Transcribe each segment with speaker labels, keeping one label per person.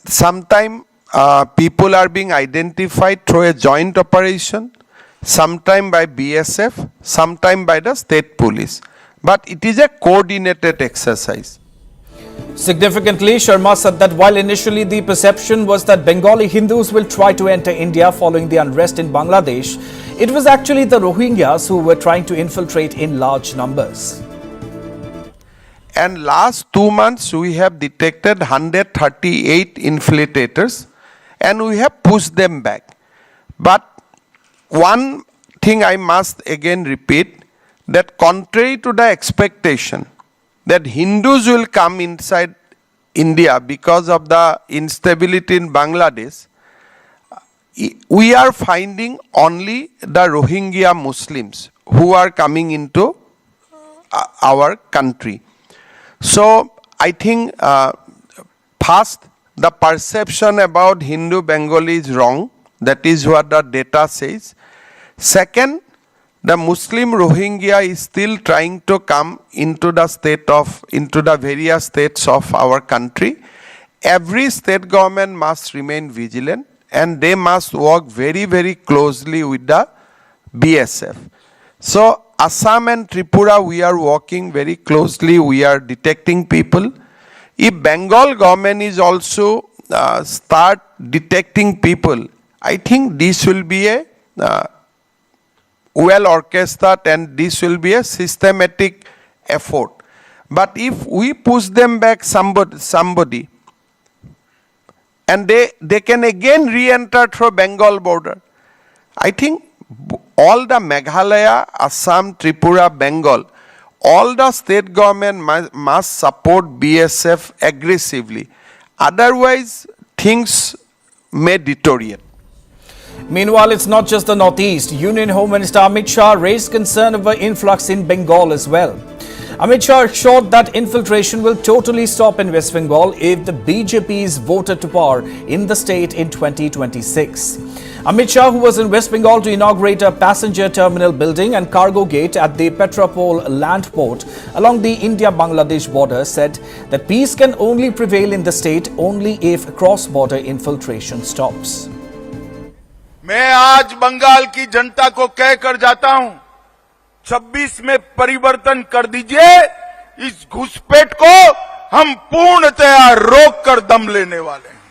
Speaker 1: Sometimes people are being identified through a joint operation, sometime by BSF, sometime by the state police. But it is a coordinated exercise.
Speaker 2: Significantly, Sharma said that while initially the perception was that Bengali Hindus will try to enter India following the unrest in Bangladesh, it was actually the Rohingyas who were trying to infiltrate in large numbers.
Speaker 1: And last 2 months, we have detected 138 infiltrators and we have pushed them back. But one thing I must again repeat, that contrary to the expectation that Hindus will come inside India because of the instability in Bangladesh, we are finding only the Rohingya Muslims who are coming into our country. So I think first, the perception about Hindu Bengali is wrong. That is what the data says. Second, the Muslim Rohingya is still trying to come into the various states of our country. Every state government must remain vigilant and they must work very, very closely with the BSF. So Assam and Tripura, we are working very closely. We are detecting people. If Bengal government is also start detecting people, I think this will be a well orchestrated and this will be a systematic effort. But if we push them back somebody and they can again re-enter through Bengal border, I think all the Meghalaya, Assam, Tripura, Bengal, all the state government must support BSF aggressively. Otherwise, things may deteriorate.
Speaker 2: Meanwhile, it's not just the Northeast. Union Home Minister Amit Shah raised concern over influx in Bengal as well. Amit Shah assured that infiltration will totally stop in West Bengal if the BJP is voted to power in the state in 2026. Amit Shah, who was in West Bengal to inaugurate a passenger terminal building and cargo gate at the Petropol land port along the India-Bangladesh border, said that peace can only prevail in the state only if cross-border infiltration stops.
Speaker 3: मैं आज बंगाल की जनता को कह कर जाता हूं, 26 में परिवर्तन कर दीजिए, इस घुसपैठ को हम पूर्णतया रोक कर दम लेने वाले हैं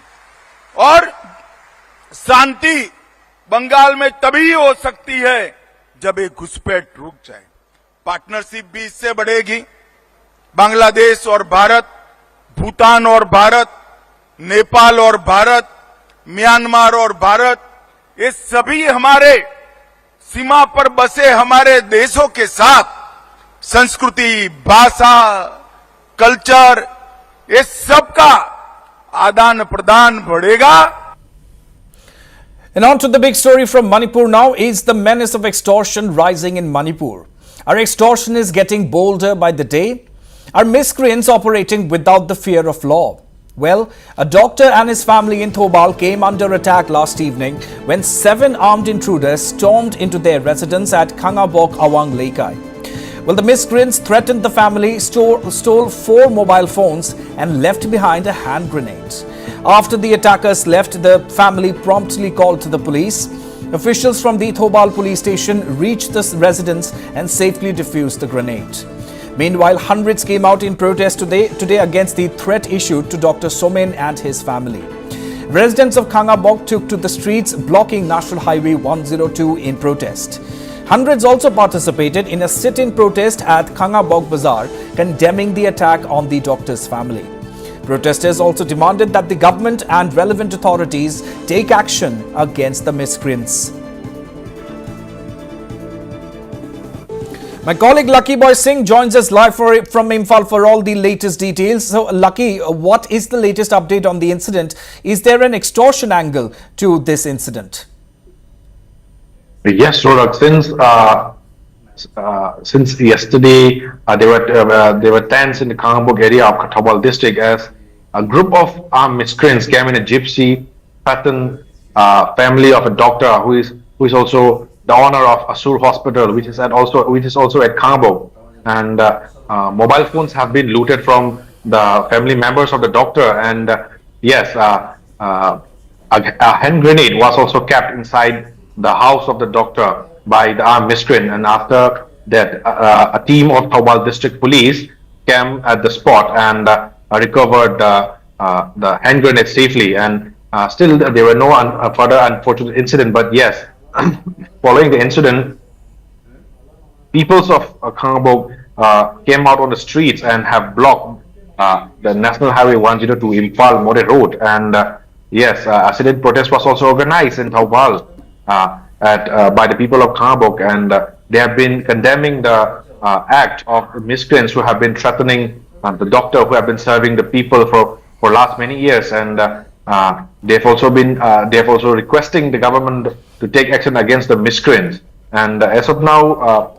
Speaker 3: और शांति बंगाल में तभी हो सकती है जब एक घुसपैठ रुक जाए। पार्टनरशिप भी इससे बढ़ेगी। बांग्लादेश और भारत, भूटान और भारत, नेपाल और भारत, म्यांमार और भारत, ये सभी हमारे सीमा पर बसे हमारे देशों के साथ संस्कृति, भाषा, कल्चर, ये सबका आदान प्रदान बढ़ेगा।
Speaker 2: And on to the big story from Manipur now. Is the menace of extortion rising in Manipur? Our extortion is getting bolder by the day. Are miscreants operating without the fear of law? Well, a doctor and his family in Thobal came under attack last evening when 7 armed intruders stormed into their residence at Khangabok Awang Leikai. Well, the miscreants threatened the family, stole 4 mobile phones and left behind a hand grenade. After the attackers left, the family promptly called to the police. Officials from the Thobal police station reached the residence and safely defused the grenade. Meanwhile, hundreds came out in protest today against the threat issued to Dr. Somen and his family. Residents of Khangabok took to the streets, blocking National Highway 102 in protest. Hundreds also participated in a sit-in protest at Khangabok Bazaar, condemning the attack on the doctor's family. Protesters also demanded that the government and relevant authorities take action against the miscreants. My colleague Lucky Boy Singh joins us live from Imphal for all the latest details. So, Lucky, what is the latest update on the incident? Is there an extortion angle to this incident?
Speaker 4: Yes, Rodak. Since yesterday, there were tents in the Khangabok area of Kathabal district as a group of armed miscreants came in a gypsy, threatened family of a doctor who is also the owner of Asur Hospital, which is also at Khangabok, and mobile phones have been looted from the family members of the doctor. And yes, a hand grenade was also kept inside the house of the doctor by the armed miscreant. And after that, a team of Thawbal District Police came at the spot and recovered the hand grenade safely. And still, there were no further unfortunate incident. But yes, following the incident, peoples of Kangabog came out on the streets and have blocked the National Highway 102 Imphal More Road. And yes, a protest was also organized in Taubal by the people of Kangabog, and they have been condemning the act of miscreants who have been threatening the doctor who have been serving the people for last many years. And they've also requesting the government to take action against the miscreants. And as of now,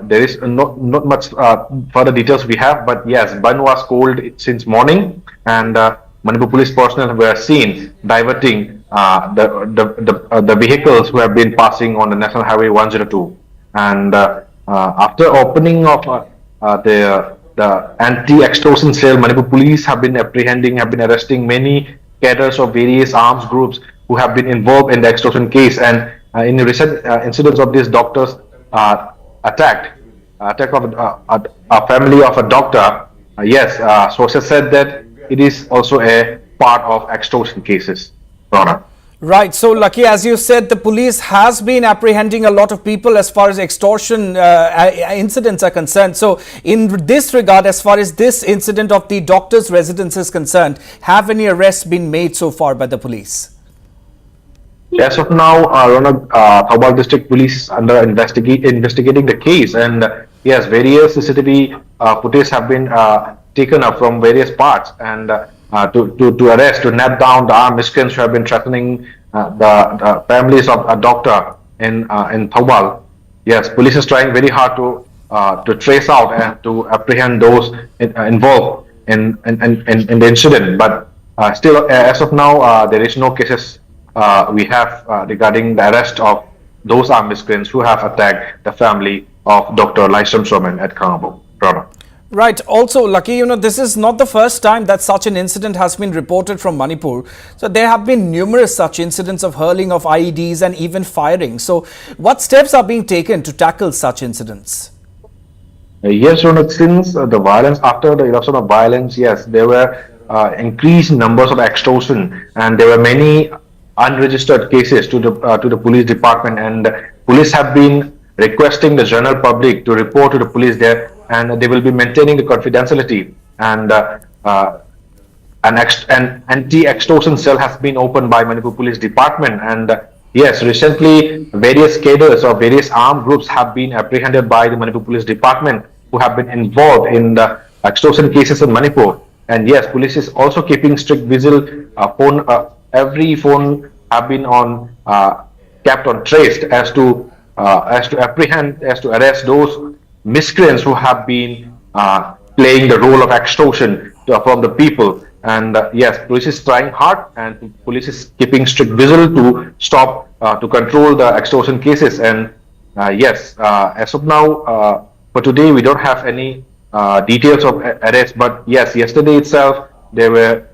Speaker 4: there is not much further details we have, but yes, Ban was cold since morning, and Manipur police personnel were seen diverting the vehicles who have been passing on the National Highway 102. And after opening of the anti-extortion cell, Manipur police have been arresting many cadres of various arms groups who have been involved in the extortion case. And in recent incidents of these doctors attack of a family of a doctor, yes, sources said that it is also a part of extortion cases. Rana.
Speaker 2: Right. So, Lucky, as you said, the police has been apprehending a lot of people as far as extortion incidents are concerned. So, in this regard, as far as this incident of the doctor's residence is concerned, have any arrests been made so far by the police?
Speaker 4: As of now, Thawbal District Police is under investigating the case, and yes, various CCTV footage have been taken up from various parts, and to arrest, to nab down the armed miscreants who have been threatening the families of a doctor in Thawbal. Yes, police is trying very hard to trace out and to apprehend those involved in the incident. But still, as of now, there is no cases we have regarding the arrest of those armed miscreants who have attacked the family of Dr. Lysam Soman at Kangabo.
Speaker 2: Right. Also, Lucky, this is not the first time that such an incident has been reported from Manipur. So there have been numerous such incidents of hurling of IEDs and even firing. So what steps are being taken to tackle such incidents?
Speaker 4: Yes, Ronald, since the violence, after the eruption of violence, yes, there were increased numbers of extortion, and there were many unregistered cases to the police department, and police have been requesting the general public to report to the police there, and they will be maintaining the confidentiality. And an anti-extortion cell has been opened by Manipur Police Department, and yes, recently various cadres of various armed groups have been apprehended by the Manipur Police Department who have been involved in the extortion cases in Manipur. And yes, police is also keeping strict vigil. Every phone have been kept on traced as to apprehend, as to arrest those miscreants who have been playing the role of extortion from the people. And yes, police is trying hard, and police is keeping strict vigil to stop, to control the extortion cases. And yes, as of now, for today, we don't have any details of arrest. But yes, yesterday itself, there were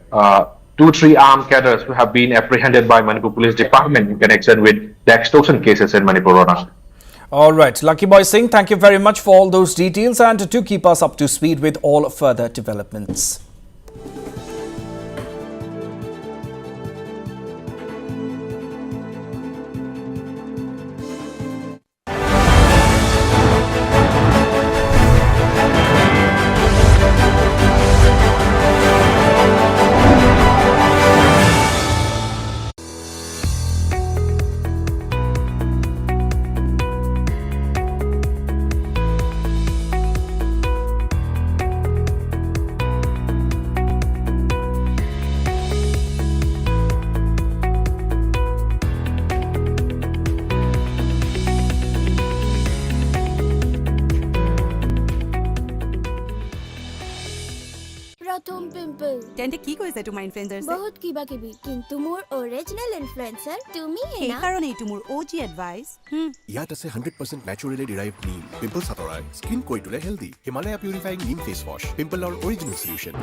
Speaker 4: 2-3 armed cadres who have been apprehended by Manipur Police Department in connection with the extortion cases in Manipur.
Speaker 2: All right, Lucky Boy Singh, thank you very much for all those details and to keep us up to speed with all further developments.
Speaker 5: প্ৰথম pimple
Speaker 6: তেন্তে কি কৈছে তোমাৰ influencer
Speaker 5: বহুত কিবা কিবি কিন্তু মোৰ অৰিজিনেল ইনফ্লুয়েন্সাৰ তুমি
Speaker 6: এই কাৰণে এইটো মোৰ ওজি এডভাইস
Speaker 7: ইয়াত আছে 100% ন্যাচুৰেলি ডিৰাইভড নিম পিম্পল সাতৰাই স্কিন কৰি তোলে হেলদি হিমালয়া পিউৰিফাইং নিম ফেস ওয়াশ পিম্পলৰ অৰিজিনেল সলিউশন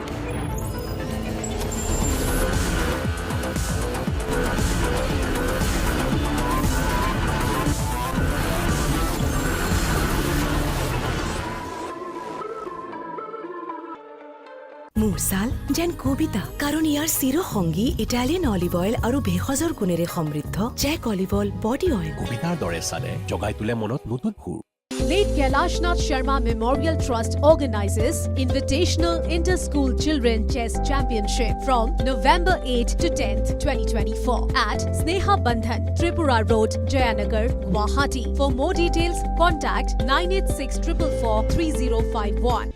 Speaker 8: মচাল যেন কবিতা কাৰণ ইয়াৰ চিৰসংগী ইটালিয়ান অলিভ অইল আৰু ভেষজৰ গুণেৰে সমৃদ্ধ জেক অলিভ অইল বডি অইল
Speaker 7: কবিতাৰ দৰে চালে জগাই তোলে মনত নতুন সুৰ
Speaker 9: Late Kailashnath Sharma Memorial Trust organizes Invitational Inter-School Children Chess Championship from November 8 to 10th, 2024 at Sneha Bandhan, Tripura Road, Jayanagar, Guwahati. For more details, contact 9864443051.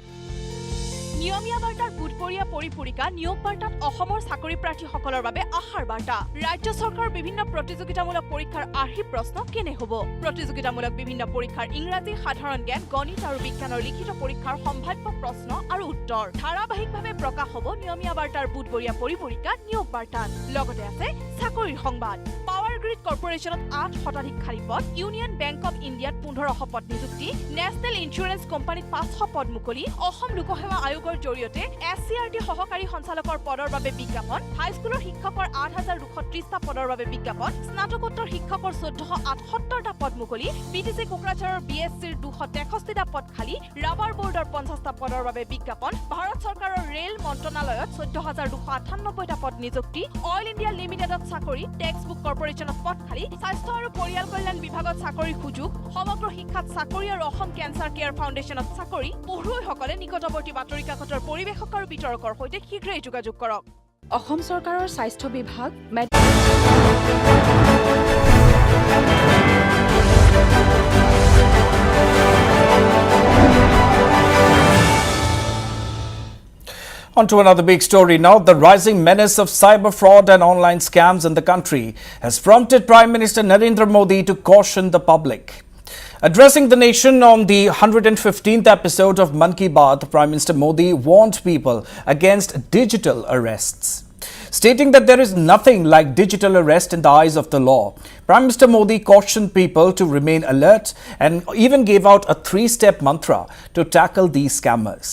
Speaker 10: নিয়মীয়া বাৰ্তাৰ বুধবৰীয়া পৰিপূৰিকা নিয়োগ বাৰ্তাত অসমৰ চাকৰি প্ৰাৰ্থীসকলৰ বাবে আশাৰ বাৰ্তা ৰাজ্য চৰকাৰৰ বিভিন্ন প্ৰতিযোগিতামূলক পৰীক্ষাৰ আৰ্হি প্ৰশ্ন কেনে হ'ব প্ৰতিযোগিতামূলক বিভিন্ন পৰীক্ষাৰ ইংৰাজী সাধাৰণ জ্ঞান গণিত আৰু বিজ্ঞানৰ লিখিত পৰীক্ষাৰ সম্ভাৱ্য প্ৰশ্ন আৰু উত্তৰ ধাৰাবাহিকভাৱে প্ৰকাশ হ'ব নিয়মীয়া বাৰ্তাৰ বুধবৰীয়া পৰিপূৰিকা নিয়োগ বাৰ্তাত লগতে আছে চাকৰিৰ সংবাদ পাৱাৰ গ্ৰিড কৰ্পোৰেচনত 8 শতাধিক খালী পদ ইউনিয়ন বেংক অৱ ইণ্ডিয়াত 1500 পদ নিযুক্তি নেশ্যনেল ইঞ্চুৰেঞ্চ কোম্পানীত 500 পদ মুকলি অসম লোকসেৱা আয়োগৰ জৰিয়তে এছচিআৰটি সহকাৰী সঞ্চালকৰ পদৰ বাবে বিজ্ঞাপন হাইস্কুলৰ শিক্ষকৰ 8230টা পদৰ বাবে বিজ্ঞাপন স্নাতকোত্তৰ শিক্ষকৰ 1478টা পদ মুকলি বিটিচি কোকৰাঝাৰৰ বিএছচিৰ 263টা পদ খালী ৰাবাৰ বোৰ্ডৰ 50টা পদৰ বাবে বিজ্ঞাপন ভাৰত চৰকাৰৰ ৰেল মন্ত্ৰণালয়ত 14298টা পদ নিযুক্তি অইল ইণ্ডিয়া লিমিটেডত চাকৰি টেক্স বুক কৰ্পোৰেচনত পদ খালী স্বাস্থ্য আৰু পৰিয়াল কল্যাণ বিভাগত চাকৰিৰ সুযোগ সমগ্ৰ শিক্ষাত চাকৰি আৰু অসম কেঞ্চাৰ কেয়াৰ ফাউণ্ডেশ্যনত চাকৰি পঢ়ুৱৈসকলে নিকটৱৰ্তী বাতৰি কাকতৰ পৰিৱেশক আৰু বিতৰকৰ সৈতে শীঘ্ৰেই যোগাযোগ কৰক অসম চৰকাৰৰ স্বাস্থ্য বিভাগ
Speaker 2: On to another big story now. The rising menace of cyber fraud and online scams in the country has prompted Prime Minister Narendra Modi to caution the public. Addressing the nation on the 115th episode of Mann Ki Baat, Prime Minister Modi warned people against digital arrests. Stating that there is nothing like digital arrest in the eyes of the law, Prime Minister Modi cautioned people to remain alert and even gave out a 3-step mantra to tackle these scammers.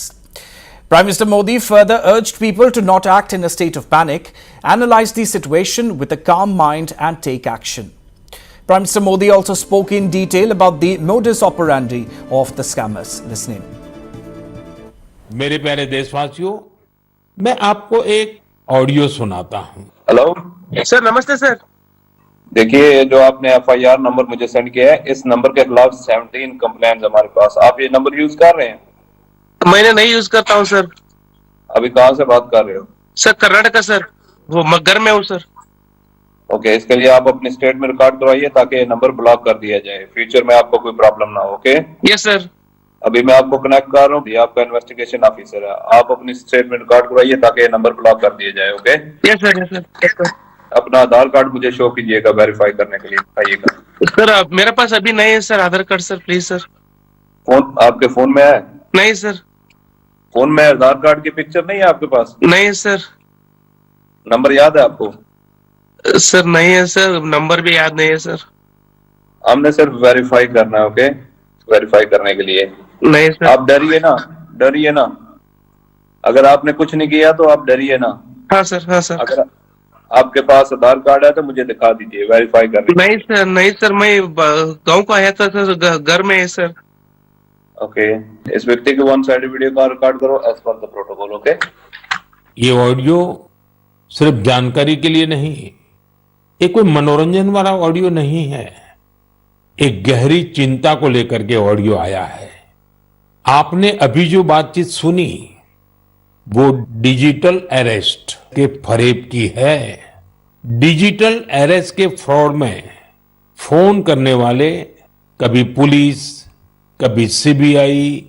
Speaker 2: Prime Minister Modi further urged people to not act in a state of panic, analyze the situation with a calm mind and take action. Prime Minister Modi also spoke in detail about the modus operandi of the scammers. Listen in.
Speaker 11: मेरे प्यारे देशवासियों, मैं आपको एक audio सुनाता हूं।
Speaker 12: Hello
Speaker 13: sir, नमस्ते sir.
Speaker 12: देखिए, जो आपने एफआईआर नंबर मुझे सेंड किया है, इस नंबर के खिलाफ 17 कंप्लेंट्स हमारे पास। आप ये नंबर यूज कर रहे हैं?
Speaker 13: मैंने नहीं यूज करता हूँ सर।
Speaker 12: अभी कहाँ से बात कर रहे हो?
Speaker 13: सर, कर्नाटक सर, वो घर में हूँ सर।
Speaker 12: ओके, इसके लिए आप अपनी स्टेट में रिकॉर्ड करवाइए ताकि ये नंबर ब्लॉक कर दिया जाए, फ्यूचर में आपको कोई प्रॉब्लम ना हो। Okay
Speaker 13: yes sir.
Speaker 12: अभी मैं आपको कनेक्ट कर रहा हूँ, ये आपका इन्वेस्टिगेशन ऑफिसर है, आप अपनी स्टेट में रिकॉर्ड करवाइए ताकि ये नंबर ब्लॉक कर दिया जाए। Okay
Speaker 13: yes sir, yes sir.
Speaker 12: अपना आधार कार्ड मुझे शो कीजिएगा वेरीफाई करने के लिए, आइएगा।
Speaker 13: सर, मेरे पास अभी नहीं है sir Aadhaar card sir, please sir.
Speaker 12: Phone आपके फोन में है?
Speaker 13: नहीं सर।
Speaker 12: फोन में आधार कार्ड की पिक्चर नहीं है आपके पास?
Speaker 13: नहीं है सर।
Speaker 12: नंबर याद है आपको?
Speaker 13: सर नहीं है सर, नंबर भी याद नहीं है सर।
Speaker 12: हमने सिर्फ वेरीफाई करना है। ओके, वेरीफाई करने के लिए
Speaker 13: नहीं सर।
Speaker 12: आप डरिए ना, डरिए ना। अगर आपने कुछ नहीं किया तो आप डरिए ना।
Speaker 13: हाँ सर, हाँ सर।
Speaker 12: अगर आपके पास आधार कार्ड है तो मुझे दिखा दीजिए वेरीफाई करने।
Speaker 13: नहीं सर, नहीं सर, मैं गाँव को आया था सर, घर में है सर।
Speaker 12: ओके, इस व्यक्ति के वन साइड वीडियो का रिकॉर्ड करो as per the protocol. Okay,
Speaker 11: ये ऑडियो सिर्फ जानकारी के लिए नहीं, ये कोई मनोरंजन वाला ऑडियो नहीं है, एक गहरी चिंता को लेकर के ऑडियो आया है। आपने अभी जो बातचीत सुनी वो डिजिटल अरेस्ट के फरेब की है। डिजिटल अरेस्ट के फ्रॉड में फोन करने वाले कभी पुलिस, कभी सीबीआई,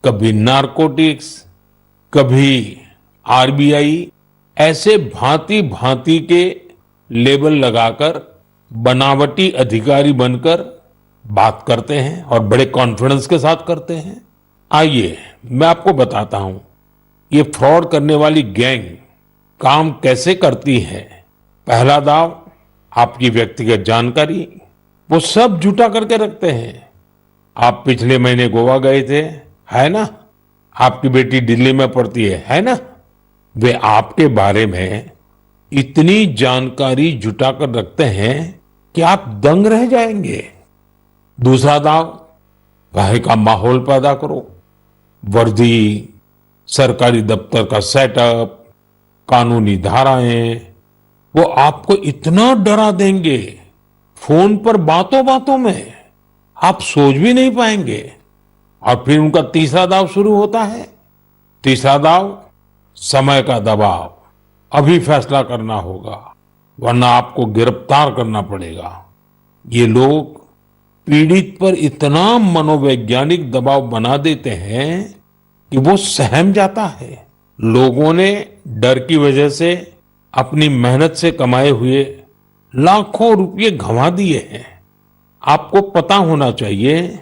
Speaker 11: कभी नारकोटिक्स, कभी आरबीआई, ऐसे भांति भांति के लेबल लगाकर बनावटी अधिकारी बनकर बात करते हैं और बड़े कॉन्फिडेंस के साथ करते हैं। आइए मैं आपको बताता हूं ये फ्रॉड करने वाली गैंग काम कैसे करती है। पहला दाव, आपकी व्यक्तिगत जानकारी वो सब जुटा करके रखते हैं। आप पिछले महीने गोवा गए थे, है ना? आपकी बेटी दिल्ली में पढ़ती है ना? वे आपके बारे में इतनी जानकारी जुटाकर रखते हैं कि आप दंग रह जाएंगे। दूसरा दाव, भय का माहौल पैदा करो, वर्दी, सरकारी दफ्तर का सेटअप, कानूनी धाराएं, वो आपको इतना डरा देंगे फोन पर बातों बातों में, आप सोच भी नहीं पाएंगे। और फिर उनका तीसरा दाव शुरू होता है। तीसरा दाव, समय का दबाव, अभी फैसला करना होगा वरना आपको गिरफ्तार करना पड़ेगा। ये लोग पीड़ित पर इतना मनोवैज्ञानिक दबाव बना देते हैं कि वो सहम जाता है। लोगों ने डर की वजह से अपनी मेहनत से कमाए हुए लाखों रुपए गंवा दिए हैं। आपको पता होना चाहिए,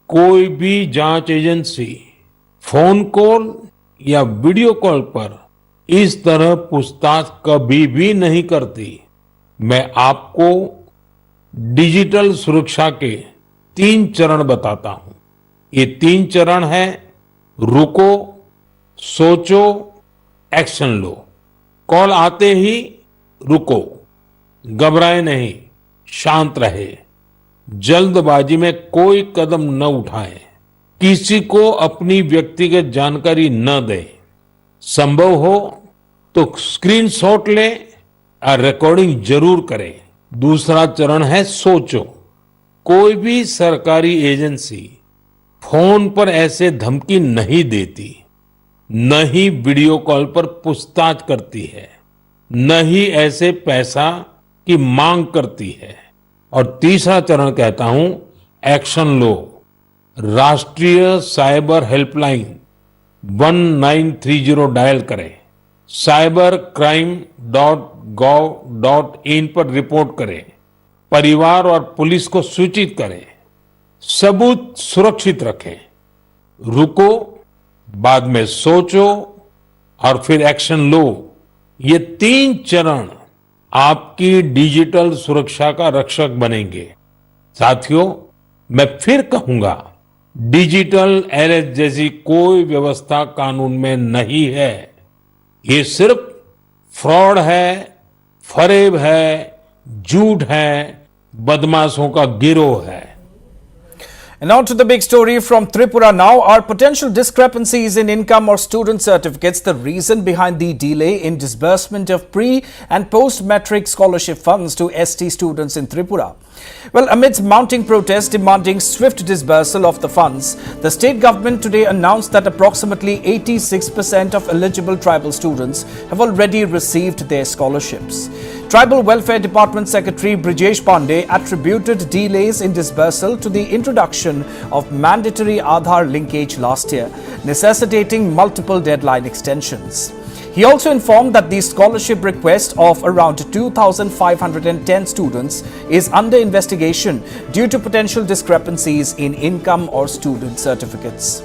Speaker 11: कोई भी जांच एजेंसी फोन कॉल या वीडियो कॉल पर इस तरह पूछताछ कभी भी नहीं करती। मैं आपको डिजिटल सुरक्षा के 3 चरण बताता हूं। ये 3 चरण है: रुको, सोचो, एक्शन लो। कॉल आते ही रुको, घबराए नहीं, शांत रहे, जल्दबाजी में कोई कदम न उठाएं, किसी को अपनी व्यक्तिगत जानकारी न दें, संभव हो तो स्क्रीनशॉट लें और रिकॉर्डिंग जरूर करें। दूसरा चरण है सोचो। कोई भी सरकारी एजेंसी फोन पर ऐसे धमकी नहीं देती, न ही वीडियो कॉल पर पूछताछ करती है, न ही ऐसे पैसा की मांग करती है। और तीसरा चरण कहता हूं, एक्शन लो। राष्ट्रीय साइबर हेल्पलाइन 1930 डायल करें, cybercrime.gov.in पर रिपोर्ट करें, परिवार और पुलिस को सूचित करें, सबूत सुरक्षित रखें। रुको, बाद में सोचो और फिर एक्शन लो। ये 3 चरण आपकी डिजिटल सुरक्षा का रक्षक बनेंगे। साथियों, मैं फिर कहूंगा, डिजिटल अरेस्ट जैसी कोई व्यवस्था कानून में नहीं है। ये सिर्फ फ्रॉड है, फरेब है, झूठ है, बदमाशों का गिरोह है।
Speaker 2: And on to the big story from Tripura now. Are potential discrepancies in income or student certificates the reason behind the delay in disbursement of pre- and post-matric scholarship funds to ST students in Tripura? Well, amidst mounting protests demanding swift disbursal of the funds, the state government today announced that approximately 86% of eligible tribal students have already received their scholarships. Tribal Welfare Department Secretary Brijesh Pandey attributed delays in disbursal to the introduction of mandatory Aadhaar linkage last year, necessitating multiple deadline extensions. He also informed that the scholarship request of around 2,510 students is under investigation due to potential discrepancies in income or student certificates.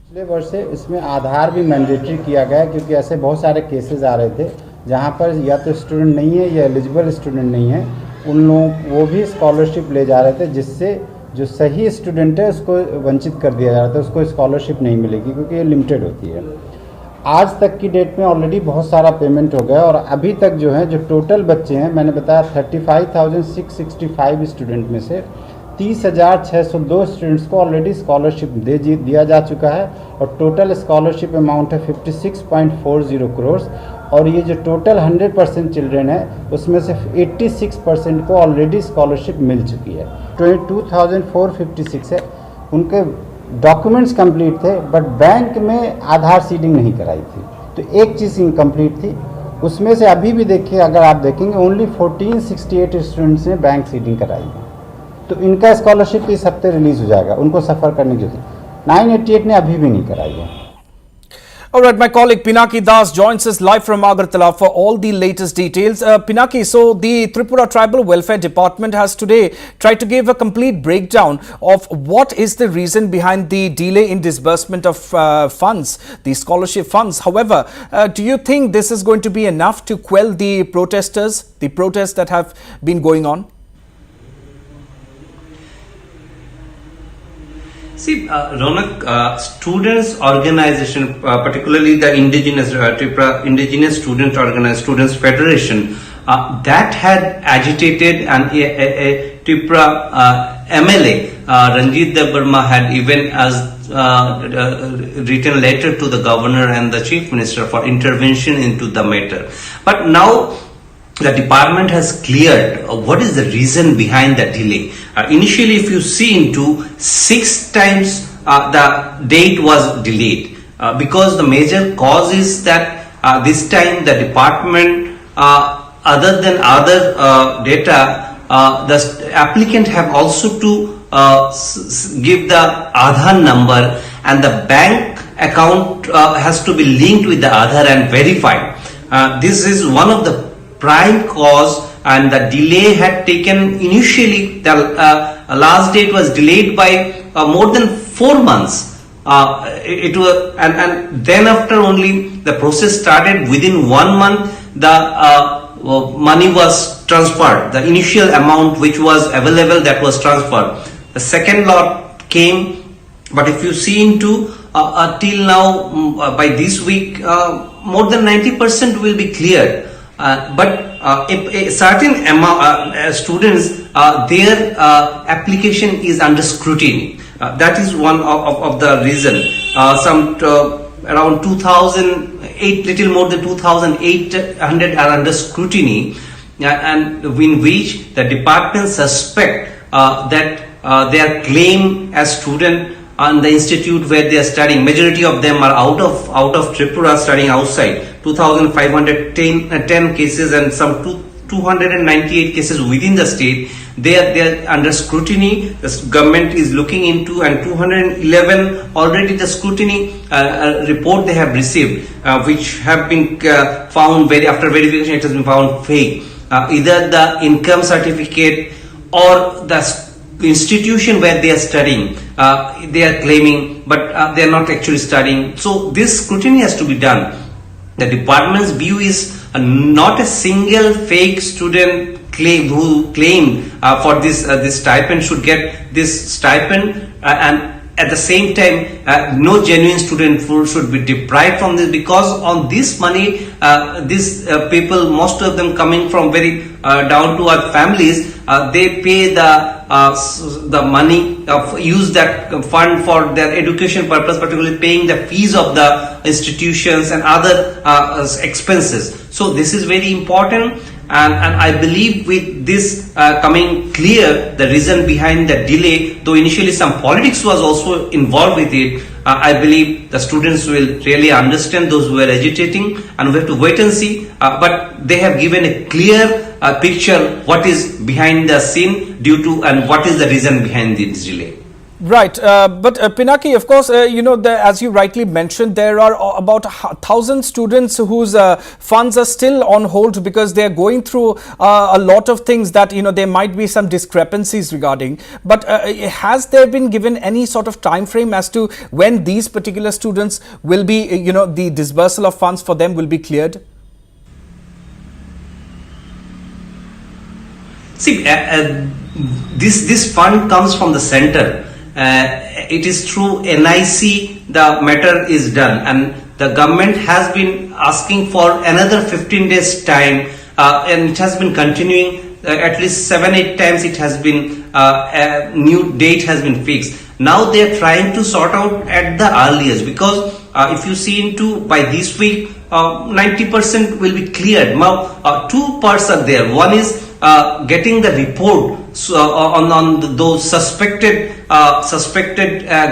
Speaker 14: पिछले वर्ष से इसमें आधार भी mandatory किया गया, क्योंकि ऐसे बहुत सारे केसेस आ रहे थे जहां पर या तो स्टूडेंट नहीं है या एलिजिबल स्टूडेंट नहीं है, उन लोग वो भी स्कॉलरशिप ले जा रहे थे, जिससे जो सही स्टूडेंट है उसको वंचित कर दिया जा रहा था, उसको स्कॉलरशिप नहीं मिलेगी क्योंकि ये लिमिटेड होती है। आज तक की डेट में ऑलरेडी बहुत सारा पेमेंट हो गया और अभी तक जो है जो टोटल बच्चे हैं, मैंने बताया 35,665 स्टूडेंट में से 30,602 स्टूडेंट्स को ऑलरेडी स्कॉलरशिप दिया जा चुका है और टोटल स्कॉलरशिप अमाउंट है 56.40 करोड़। और ये जो टोटल 100% चिल्ड्रेन है उसमें से 86% को ऑलरेडी स्कॉलरशिप मिल चुकी है। 22,456 है, उनके डॉक्यूमेंट्स कंप्लीट थे बट बैंक में आधार सीडिंग नहीं कराई थी, तो एक चीज़ इनकम्प्लीट थी। उसमें से अभी भी देखिए, अगर आप देखेंगे ओनली 1468 स्टूडेंट्स ने बैंक सीडिंग कराई है, तो इनका स्कॉलरशिप इस हफ्ते रिलीज हो जाएगा, उनको सफ़र करने की जरूरत। 988 ने अभी भी नहीं कराई है।
Speaker 2: All right, my colleague Pinaki Das joins us live from Agartala for all the latest details. Pinaki, so the Tripura Tribal Welfare Department has today tried to give a complete breakdown of what is the reason behind the delay in disbursement of funds, the scholarship funds. However, do you think this is going to be enough to quell the protesters, the protests that have been going on?
Speaker 13: See, Ronak, students organization, particularly the indigenous Tripura Indigenous Students Federation, that had agitated, and a Tripura MLA Ranjit Dev Burma had even as
Speaker 15: written letter to the governor and the chief minister for intervention into the matter. But now the department has cleared what is the reason behind the delay. Initially, if you see into 6 times the date was delayed because the major cause is that this time the department, other than other data, the applicant have also to give the Aadhaar number, and the bank account has to be linked with the Aadhaar and verified. This is one of the prime cause, and the delay had taken initially, the last date was delayed by more than 4 months. It was, and then after only the process started. Within 1 month the money was transferred. The initial amount which was available, that was transferred. The second lot came, but if you see into till now, by this week, more than 90% will be cleared. But a certain amount students, their application is under scrutiny. That is one of the reason. Some around 2,008, little more than 2,800 are under scrutiny, and in which the department suspect that they are claimed as student on the institute where they are studying. Majority of them are out of Tripura, studying outside. 2,510 cases and some 298 cases within the state. They are under scrutiny. The government is looking into, and 211 already the scrutiny report they have received, which have been found after verification, it has been found fake. Either the income certificate or the institution where they are studying, they are claiming, but they are not actually studying. So this scrutiny has to be done. The department's view is not a single fake student who claimed for this stipend should get this stipend, and at the same time no genuine student should be deprived from this, because on this money these people, most of them coming from very down to earth families, they pay the money, use that fund for their education purpose, particularly paying the fees of the institutions and other expenses. So this is very important, and I believe with this coming clear the reason behind the delay, though initially some politics was also involved with it, I believe the students will really understand, those who are agitating, and we have to wait and see, but they have given a clear picture what is behind the scene due to, and what is the reason behind this delay.
Speaker 2: Right, but Pinaki, of course, as you rightly mentioned, there are about 1,000 students whose funds are still on hold because they are going through a lot of things that, there might be some discrepancies regarding. But has there been given any sort of time frame as to when these particular students will be, the disbursal of funds for them will be cleared?
Speaker 15: See, this fund comes from the center. It is through NIC the matter is done, and the government has been asking for another 15 days time, and it has been continuing at least 7-8 times. It has been a new date has been fixed. Now they are trying to sort out at the earliest, because if you see into by this week 90% will be cleared. Now 2 parts are there. One is getting the report on those suspected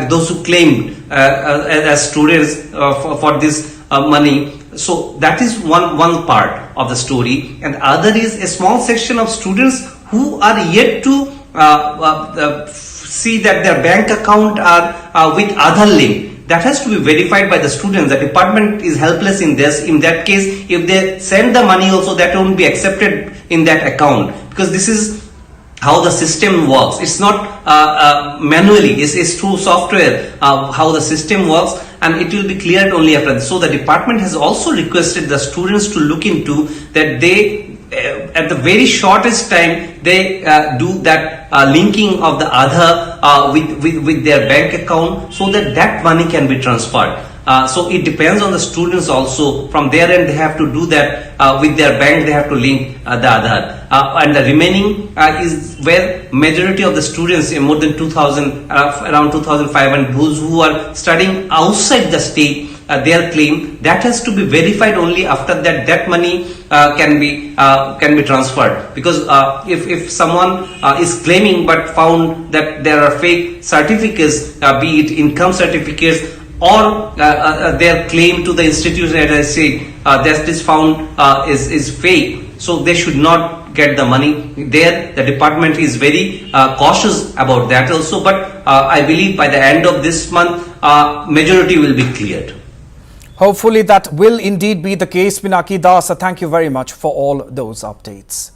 Speaker 15: those who claimed as students for this money. So that is one part of the story, and other is a small section of students who are yet to see that their bank account are with Aadhaar link. That has to be verified by the students. The department is helpless in this. In that case, if they send the money also, that won't be accepted in that account, because this is how the system works. It's not manually, it's through software how the system works, and it will be cleared only after this. So the department has also requested the students to look into that. They at the very shortest time they do that linking of the Aadhaar with their bank account, so that money can be transferred. So it depends on the students also. From their end, they have to do that with their bank. They have to link the Aadhaar, and the remaining is where majority of the students, more than 2,000, around 2,500, those who are studying outside the state, their claim that has to be verified only after that money can be transferred. Because if someone is claiming but found that there are fake certificates, be it income certificates or their claim to the institution, as I say, that is found is fake, so they should not get the money. There the department is very cautious about that also, but I believe by the end of this month majority will be cleared.
Speaker 2: Hopefully that will indeed be the case. Pinaki Das, thank you very much for all those updates.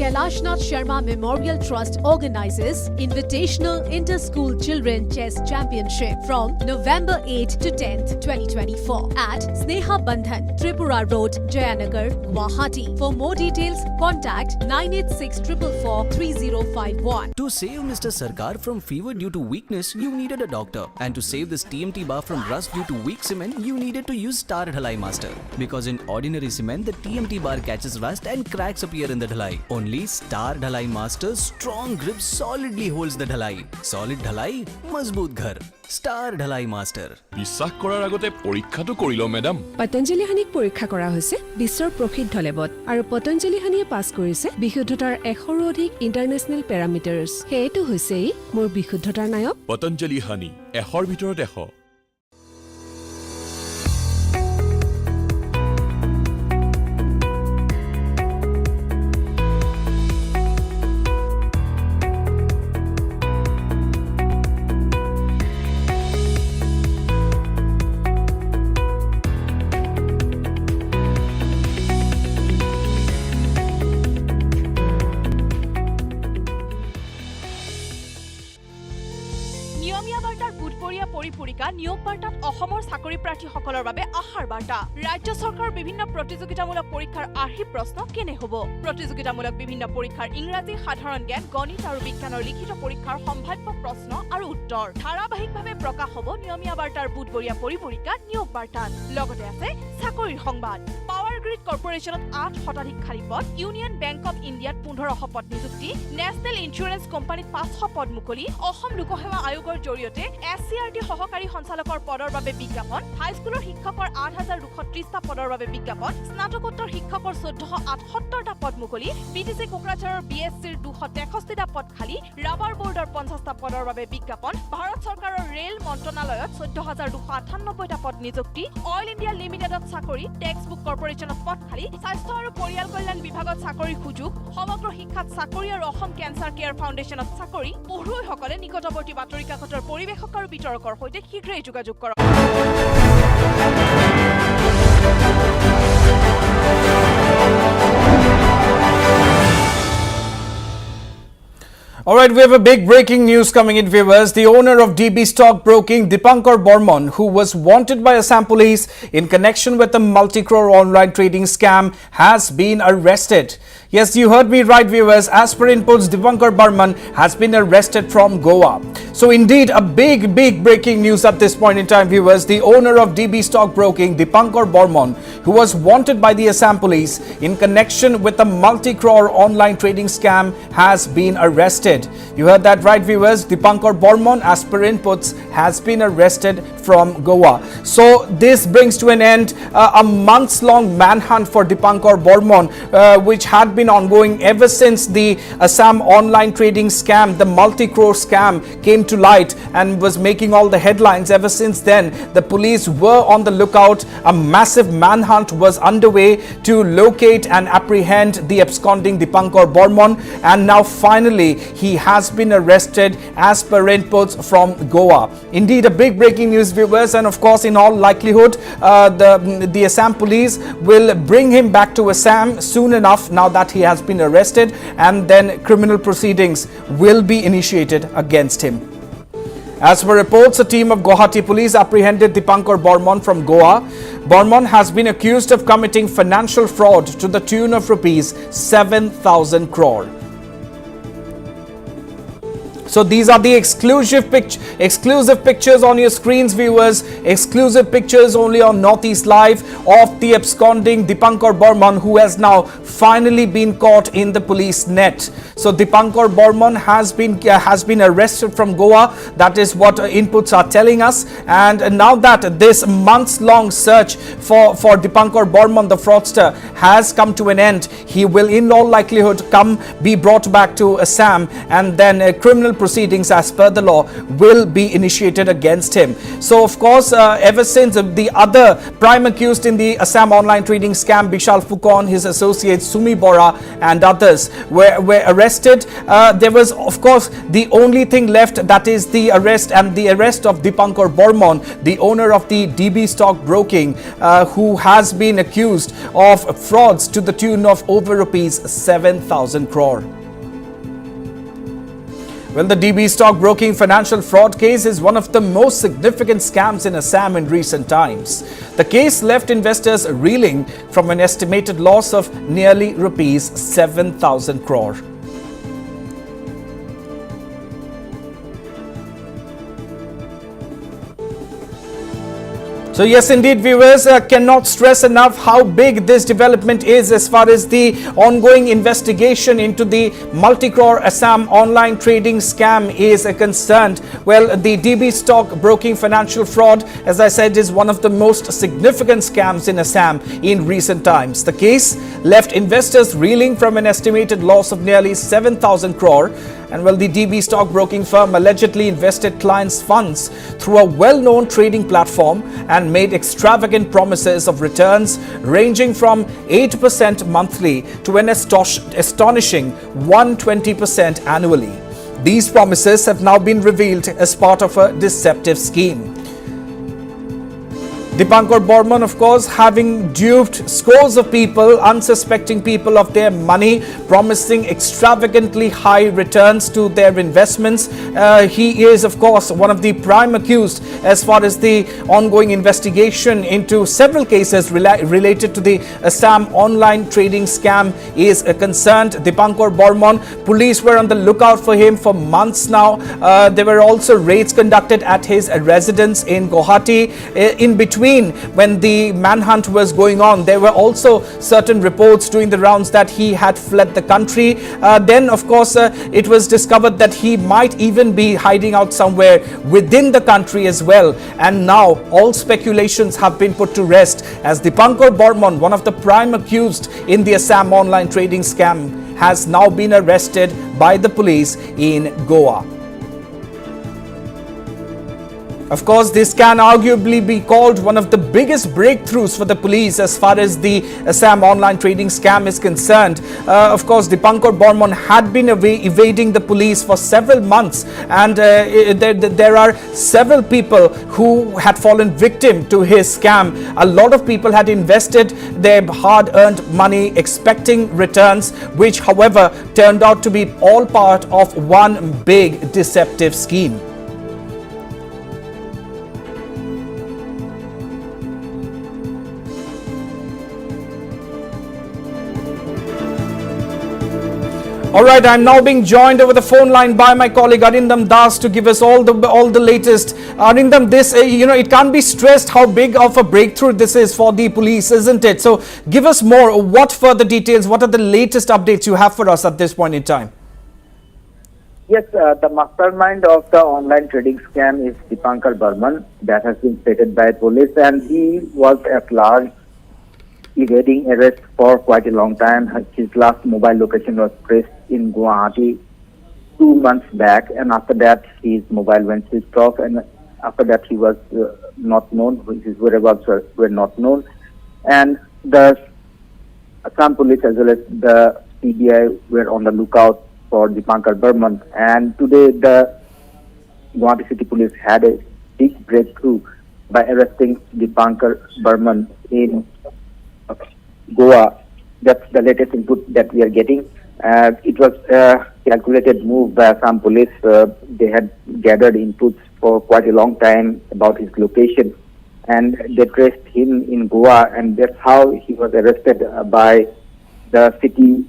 Speaker 9: Kailashnath Sharma Memorial Trust organizes Invitational Inter-School Children Chess Championship from November 8 to 10th, 2024 at Sneha Bandhan, Tripura Road, Jayanagar, Guwahati. For more details, contact 9864443051.
Speaker 16: To save Mr. Sarkar from fever due to weakness, you needed a doctor. And to save this TMT bar from rust due to weak cement, you needed to use Star Dhalai Master. Because in ordinary cement, the TMT bar catches rust and cracks appear in the dhalai. Only Star Dhalai Master's strong grip solidly holds the dhalai. Solid dhalai, mazboot ghar. Star Dhalai Master.
Speaker 17: বিশ্বাস কৰাৰ আগতে পৰীক্ষাটো কৰি লও madam.
Speaker 18: Patanjali হানিক পৰীক্ষা কৰা হৈছে বিশ্বৰ প্ৰসিদ্ধ লেবত আৰু পতঞ্জলি হানিয়ে পাছ কৰিছে বিশুদ্ধতাৰ 100ৰো অধিক ইন্টাৰনেশ্যনেল পেৰামিটাৰ্ছ। হেতু হৈছে মোৰ বিশুদ্ধতাৰ নায়ক
Speaker 17: পতঞ্জলি হানি 100ৰ ভিতৰত 100।
Speaker 10: নিয়োগ বাৰ্তাত অসমৰ চাকৰি প্ৰাৰ্থীসকলৰ বাবে আশাৰ বাৰ্তা। ৰাজ্য চৰকাৰৰ বিভিন্ন প্ৰতিযোগিতামূলক পৰীক্ষাৰ আৰ্হি প্ৰশ্ন কেনে হ'ব? প্ৰতিযোগিতামূলক বিভিন্ন পৰীক্ষাৰ ইংৰাজী, সাধাৰণ জ্ঞান, গণিত আৰু বিজ্ঞানৰ লিখিত পৰীক্ষাৰ সম্ভাৱ্য প্ৰশ্ন আৰু উত্তৰ ধাৰাবাহিকভাৱে প্ৰকাশ হ'ব নিয়মীয়া বাৰ্তাৰ বুধবৰীয়া পৰিপৰিকা নিয়োগ বাৰ্তাত। লগতে আছে চাকৰিৰ সংবাদ। পাৱাৰ গ্ৰিড কৰ্পোৰেশ্যনত 8 শতাধিক খালী পদ, ইউনিয়ন বেংক অৱ ইণ্ডিয়াত 1500 পদ নিযুক্তি, নেশ্যনেল ইঞ্চুৰেঞ্চ কোম্পানীত 500 পদ মুকলি, অসম লোকসেৱা আয়োগৰ জৰিয়তে SCRT সহকাৰী সঞ্চালকৰ পদৰ বাবে বিজ্ঞাপন, হাইস্কুলৰ শিক্ষকৰ 8230টা পদৰ বাবে বিজ্ঞাপন, স্নাতকোত্তৰ শিক্ষকৰ 1478টা পদ মুকলি, BTC কোকৰাঝাৰৰ BSCৰ 263টা পদ খালী, ৰাবাৰ বোৰ্ডৰ 50টা পদৰ বাবে বিজ্ঞাপন, ভাৰত চৰকাৰৰ ৰেল মন্ত্ৰণালয়ত 14298টা পদ নিযুক্তি, অইল ইণ্ডিয়া লিমিটেডত চাকৰি, টেক্স বুক কৰ্পোৰেশ্যনত পদ খালী, স্বাস্থ্য আৰু পৰিয়াল কল্যাণ বিভাগত চাকৰি সুযোগ, সমগ্ৰ শিক্ষাত চাকৰি আৰু অসম কেঞ্চাৰ কেয়াৰ ফাউণ্ডেশ্যনত চাকৰি। পঢ়ুৱৈসকলে নিকটৱৰ্তী বাতৰি কাকতৰ পৰিৱেশক আৰু বিতৰকৰ সৈতে শীঘ্ৰেই যোগাযোগ কৰক।
Speaker 2: All right, we have a big breaking news coming in, viewers. The owner of DB Stock Broking, Dipankar Bormon, who was wanted by Assam police in connection with a multi-crore online trading scam, has been arrested. Yes, you heard me right, viewers. As per inputs, Dipankar Bormon has been arrested from Goa. So indeed, a big breaking news at this point in time, viewers. The owner of DB Stock Broking, Dipankar Bormon, who was wanted by the Assam police in connection with a multi-crore online trading scam, has been arrested. You heard that right, viewers. Dipankar Bormon, as per inputs, has been arrested from Goa. So this brings to an end a months-long manhunt for Dipankar Bormon, which had been ongoing ever since the Assam online trading scam, the multi-crore scam, came to light and was making all the headlines. Ever since then, the police were on the lookout. A massive manhunt was underway to locate and apprehend the absconding Dipankar Bormon, and now finally he has been arrested as per inputs from Goa. Indeed, a big breaking news, viewers, and of course in all likelihood the Assam police will bring him back to Assam soon enough now that he has been arrested, and then criminal proceedings will be initiated against him. As per reports, a team of Guwahati police apprehended Dipankar Bormon from Goa. Bormon has been accused of committing financial fraud to the tune of rupees 7,000 crore. So these are the exclusive pictures on your screens, viewers. Exclusive pictures only on Northeast Live of the absconding Dipankar Bormon, who has now finally been caught in the police net. So Dipankar Bormon has been arrested from Goa. That is what inputs are telling us. And now that this months-long search for Dipankar Bormon, the fraudster, has come to an end, he will in all likelihood be brought back to Assam, and then criminal proceedings as per the law will be initiated against him. So of course, ever since the other prime accused in the Assam online trading scam, Bishal Phukon, his associates Sumi Bora and others were arrested, there was of course the only thing left, that is the arrest of Dipankar Bormon, the owner of the DB Stock Broking, who has been accused of frauds to the tune of over rupees 7,000 crore. Well, the DB Stock Broking financial fraud case is one of the most significant scams in Assam in recent times. The case left investors reeling from an estimated loss of nearly rupees 7,000 crore. So yes, indeed, viewers, cannot stress enough how big this development is as far as the ongoing investigation into the multi-crore Assam online trading scam is concerned. Well, the DB Stock Broking financial fraud, as I said, is one of the most significant scams in Assam in recent times. The case left investors reeling from an estimated loss of nearly 7,000 crore. And well, the DB Stock Broking firm allegedly invested clients' funds through a well-known trading platform and made extravagant promises of returns ranging from 8% monthly to an astonishing 120% annually. These promises have now been revealed as part of a deceptive scheme. Dipankar Bormon, of course, having duped scores of people, unsuspecting people of their money, promising extravagantly high returns to their investments. He is, of course, one of the prime accused as far as the ongoing investigation into several cases related to the Assam online trading scam is concerned. Dipankar Bormon, police were on the lookout for him for months now. There were also raids conducted at his residence in Guwahati. In between, when the manhunt was going on, there were also certain reports doing the rounds that he had fled the country. Then, of course, it was discovered that he might even be hiding out somewhere within the country as well. And now all speculations have been put to rest as Dipankar Bormon, one of the prime accused in the Assam online trading scam, has now been arrested by the police in Goa. Of course, this can arguably be called one of the biggest breakthroughs for the police as far as the Assam online trading scam is concerned. Of course, Dipankar Bormon had been evading the police for several months, and there are several people who had fallen victim to his scam. A lot of people had invested their hard-earned money expecting returns, which, however, turned out to be all part of one big deceptive scheme. All right, I'm now being joined over the phone line by my colleague Arindam Das to give us all the latest. Arindam, this it can't be stressed how big of a breakthrough this is for the police, isn't it? So give us more. What further details? What are the latest updates you have for us at this point in time?
Speaker 19: Yes, the mastermind of the online trading scam is Dipankar Bormon. That has been stated by police, and he was at large, evading arrest for quite a long time. His last mobile location was traced in Guwahati 2 months back, and after that his mobile went switched off, and after that he was not known. His whereabouts were not known, and the Assam police as well as the CBI were on the lookout for Dipankar Bormon. And today the Guwahati City Police had a big breakthrough by arresting Dipankar Burman in Goa. That's the latest input that we are getting. It was a calculated move by Assam police. They had gathered inputs for quite a long time about his location, and they traced him in Goa, and that's how he was arrested by the city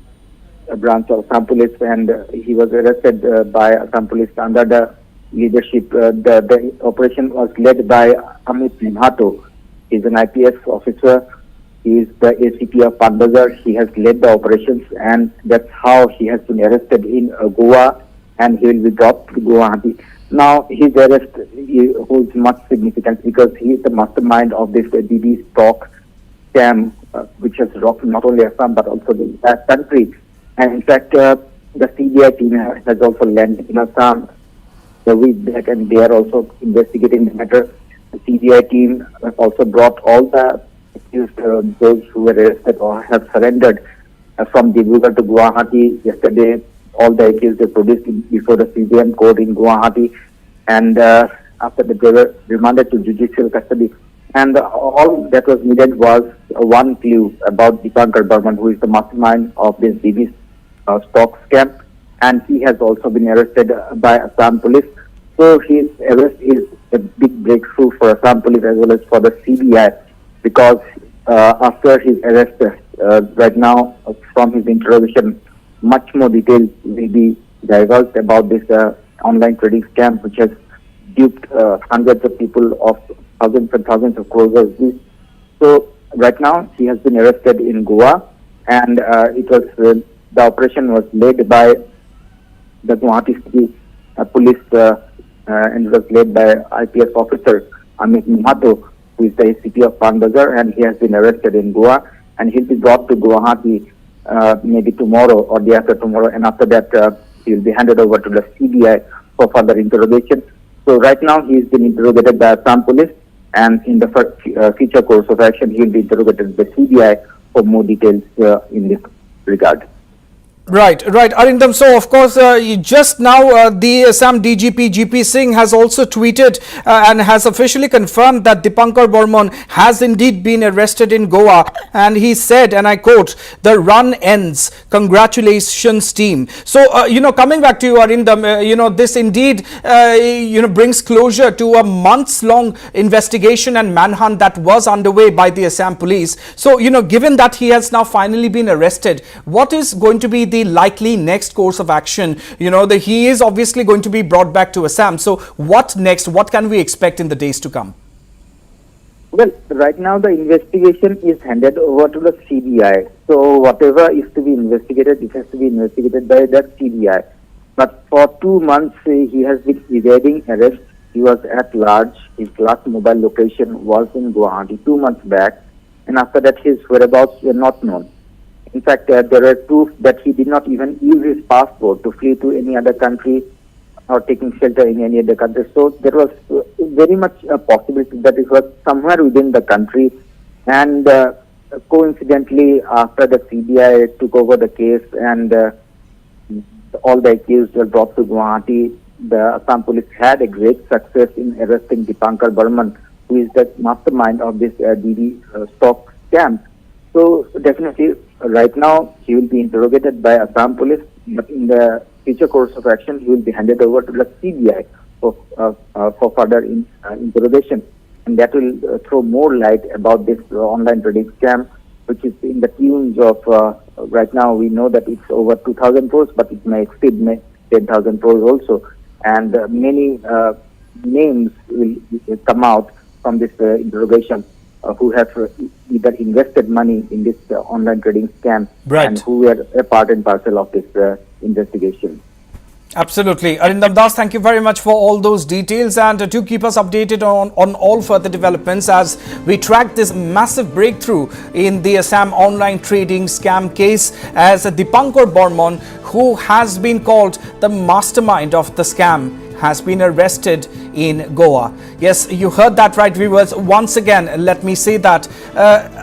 Speaker 19: branch of Assam police, and he was arrested by Assam police under the leadership. The operation was led by Amit Mahato. He's an IPS officer. He is the ACP of Panbazar. He has led the operations, and that's how he has been arrested in Goa, and he will be dropped to Guwahati. Now, his arrest holds much significance because he is the mastermind of this DD stock scam, which has rocked not only Assam but also the entire country. And in fact, the CBI team has also landed in Assam a week back, and they are also investigating the matter. The CBI team also brought all the accused, those who were arrested or have surrendered from Tripura to Guwahati. Yesterday, all the accused were produced before the CBM court in Guwahati, and after that they were remanded to judicial custody. And all that was needed was one clue about Dipankar Burman, who is the mastermind of this DB stock scam, and he has also been arrested by Assam police. So his arrest is a big breakthrough for Assam police as well as for the CBI, because after his arrest, right now, from his interrogation, much more details will be divulged about this online trading scam, which has duped hundreds of people of thousands and thousands of crores. So right now, he has been arrested in Goa, and the operation was led by the Guwahati City Police, and it was led by IPS officer Amit Mahato, who is the ACP of Panbazar, and he has been arrested in Goa, and he'll be brought to Guwahati maybe tomorrow or day after tomorrow, and after that he will be handed over to the CBI for further interrogation. So right now he is being interrogated by Assam police, and in the future course of action he will be interrogated by CBI for more details in this regard.
Speaker 2: Right, Arindam. So, of course, just now the Assam DGP GP Singh has also tweeted and has officially confirmed that Dipankar Burman has indeed been arrested in Goa, and he said, and I quote, "The run ends. Congratulations, team." So, coming back to you, Arindam, this indeed, brings closure to a months-long investigation and manhunt that was underway by the Assam police. So, given that he has now finally been arrested, what is going to be the likely next course of action? He is obviously going to be brought back to Assam. So what next? What can we expect in the days to come?
Speaker 19: Well, right now the investigation is handed over to the CBI. So whatever is to be investigated, it has to be investigated by the CBI. But for 2 months, he has been evading arrest. He was at large. His last mobile location was in Guwahati 2 months back. And after that, his whereabouts were not known. In fact, there are proof that he did not even use his passport to flee to any other country or taking shelter in any other country. So there was very much a possibility that it was somewhere within the country. And coincidentally, after the CBI took over the case and all the accused were brought to Guwahati, the Assam police had a great success in arresting Dipankar Burman, who is the mastermind of this DD stock scam. So definitely, right now he will be interrogated by Assam police, but in the future course of action, he will be handed over to the CBI for further interrogation, and that will throw more light about this online trading scam, which is in the tunes of right now we know that it's over 2,000 crores, but it may exceed 10,000 crores also, and many names will come out from this interrogation. Who have either invested money in this online trading scam,
Speaker 2: right,
Speaker 19: and who were a part and parcel of this investigation.
Speaker 2: Absolutely. Arindam Das, thank you very much for all those details, and do keep us updated on all further developments as we track this massive breakthrough in the Assam online trading scam case, as Dipankar Burman, who has been called the mastermind of the scam, has been arrested in Goa. Yes, you heard that right, viewers. Once again, let me say that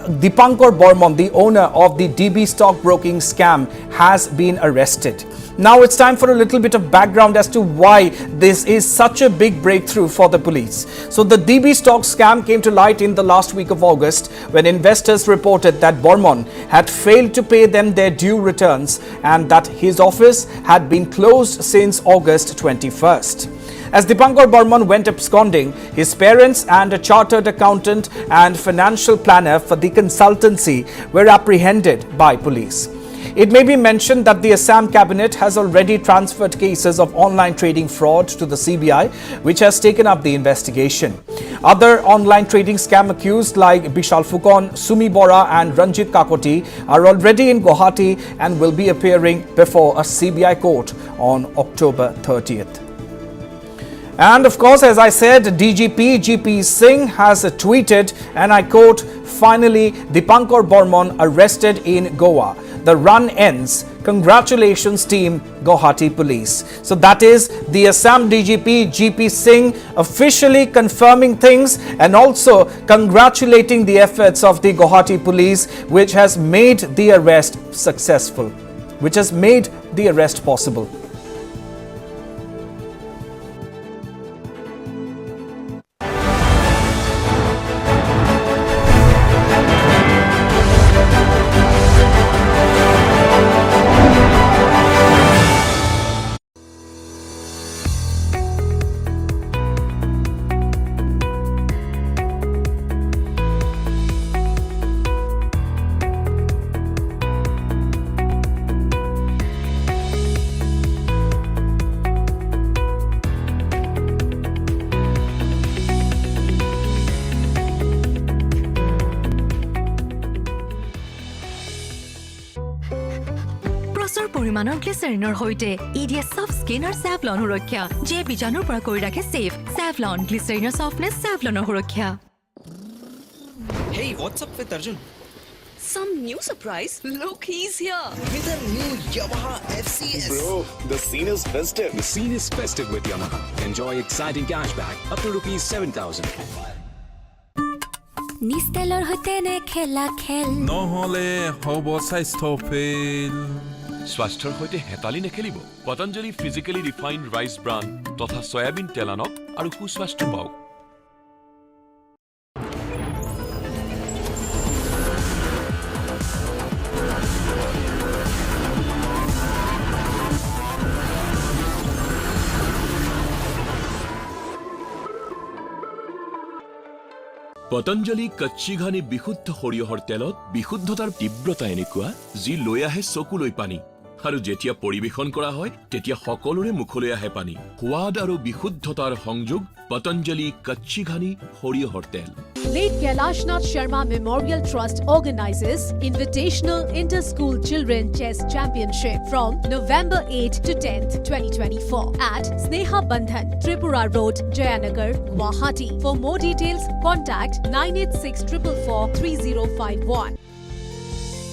Speaker 2: Dipankar Bormon, the owner of the DB stockbroking scam, has been arrested. Now it's time for a little bit of background as to why this is such a big breakthrough for the police. So the DB stock scam came to light in the last week of August when investors reported that Bormon had failed to pay them their due returns and that his office had been closed since August 21st. As Dipankar Bormon went absconding, his parents and a chartered accountant and financial planner for the consultancy were apprehended by police. It may be mentioned that the Assam cabinet has already transferred cases of online trading fraud to the CBI, which has taken up the investigation. Other online trading scam accused like Bishal Phukon, Sumi Bora and Ranjit Kakoti are already in Guwahati and will be appearing before a CBI court on October 30th. And of course, as I said, DGP GP Singh has tweeted, and I quote, "Finally, Dipankar Bormon arrested in Goa. The run ends. Congratulations, team Guwahati Police." So that is the Assam DGP GP Singh officially confirming things and also congratulating the efforts of the Guwahati Police, which has made the arrest successful, which has made the arrest possible.
Speaker 8: পৰিমাণৰ গ্লিচাৰিনৰ হৈতে ইডিয়ে soft skin আৰু Savlon সুৰক্ষা যে বিজাণুৰ পৰা কৰি ৰাখে safe Savlon গ্লিচাৰিনৰ সফটনেছ স্যাভলনৰ সুৰক্ষা
Speaker 20: Hey, what's up with Arjun?
Speaker 8: Some new surprise. Look, he's here.
Speaker 20: With a new Yamaha FCS.
Speaker 21: Bro, the scene is festive. The scene is festive with Yamaha. Enjoy exciting cashback up to rupees 7,000.
Speaker 5: নিষ্টেলৰ হৈতে নে খেলা খেল
Speaker 22: নহলে হব স্বাস্থ্য fail
Speaker 17: স্বাস্থ্যৰ সৈতে হেতালি নেখেলিব Patanjali physically ৰিফাইন্ড rice bran তথা সয়াবিন তেল আনক আৰু সুস্বাস্থ্য পাওক পতঞ্জলি কচ্চি ঘানি বিশুদ্ধ সৰিয়হৰ তেলত বিশুদ্ধতাৰ তীব্ৰতা এনেকুৱা যি লৈ আহে চকুলৈ পানী আৰু যেতিয়া পৰিবেশন কৰা হয় তেতিয়া সকলোৰে মুখলৈ আহে পানী সোৱাদ আৰু বিশুদ্ধতাৰ সংযোগ পতঞ্জলি কচ্চি ঘানি সৰিয়হৰ তেল
Speaker 9: Late Kailashnath Sharma Memorial Trust organizes Invitational Inter-School Children Chess Championship from November 8 to 10th, 2024 at Sneha Bandhan, Tripura Road, Jayanagar, Guwahati. For more details, contact 9864443051.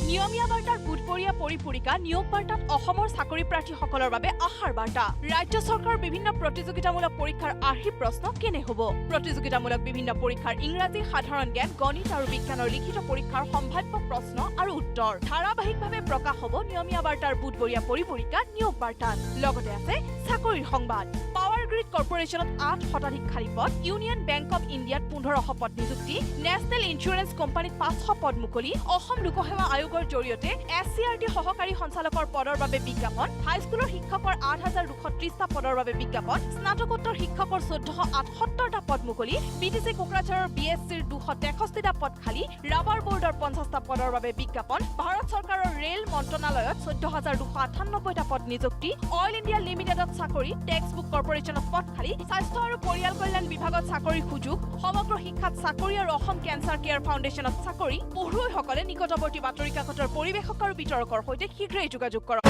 Speaker 10: নিয়মীয়া বাৰ্তাৰ বুধবৰীয়া পৰিপূৰিকা নিয়োগ বাৰ্তাত অসমৰ চাকৰি প্ৰাৰ্থীসকলৰ বাবে আশাৰ বাৰ্তা ৰাজ্য চৰকাৰৰ বিভিন্ন প্ৰতিযোগিতামূলক পৰীক্ষাৰ আৰ্হি প্ৰশ্ন কেনে হ'ব প্ৰতিযোগিতামূলক বিভিন্ন পৰীক্ষাৰ ইংৰাজী সাধাৰণ জ্ঞান গণিত আৰু বিজ্ঞানৰ লিখিত পৰীক্ষাৰ সম্ভাৱ্য প্ৰশ্ন আৰু উত্তৰ ধাৰাবাহিকভাৱে প্ৰকাশ হ'ব নিয়মীয়া বাৰ্তাৰ বুধবৰীয়া পৰিপূৰিকা নিয়োগ বাৰ্তাত লগতে আছে চাকৰিৰ সংবাদ পাৱাৰ গ্ৰিড কৰ্পোৰেচনত 8 শতাধিক খালী পদ ইউনিয়ন বেংক অফ ইণ্ডিয়াত 1500 পদ নিযুক্তি নেশ্যনেল ইঞ্চুৰেঞ্চ কোম্পানীত 500 পদ মুকলি অসম লোকসেৱা আয়োগৰ জৰিয়তে এছচিআৰটি সহকাৰী সঞ্চালকৰ পদৰ বাবে বিজ্ঞাপন হাইস্কুলৰ শিক্ষকৰ 8230টা পদৰ বাবে বিজ্ঞাপন স্নাতকোত্তৰ শিক্ষকৰ 1478টা পদ মুকলি বিটিসি কোকৰাঝাৰৰ বিএছচিৰ 263টা পদ খালী ৰাবাৰ বোৰ্ডৰ 50টা পদৰ বাবে বিজ্ঞাপন ভাৰত চৰকাৰৰ ৰেল মন্ত্ৰণালয়ত 14298টা পদ নিযুক্তি অইল ইণ্ডিয়া লিমিটেডত চাকৰি টেক্স বুক কৰ্পোৰেচনত পদ খালী স্বাস্থ্য আৰু পৰিয়াল কল্যাণ বিভাগত চাকৰি সুযোগ সমগ্ৰ শিক্ষাত চাকৰি আৰু অসম কেন্সাৰ কেয়াৰ ফাউণ্ডেশ্যনত চাকৰি পঢ়ুৱৈসকলে নিকটৱৰ্তী বাতৰি কাকতৰ পৰিৱেশক আৰু বিতৰকৰ সৈতে শীঘ্ৰেই যোগাযোগ কৰক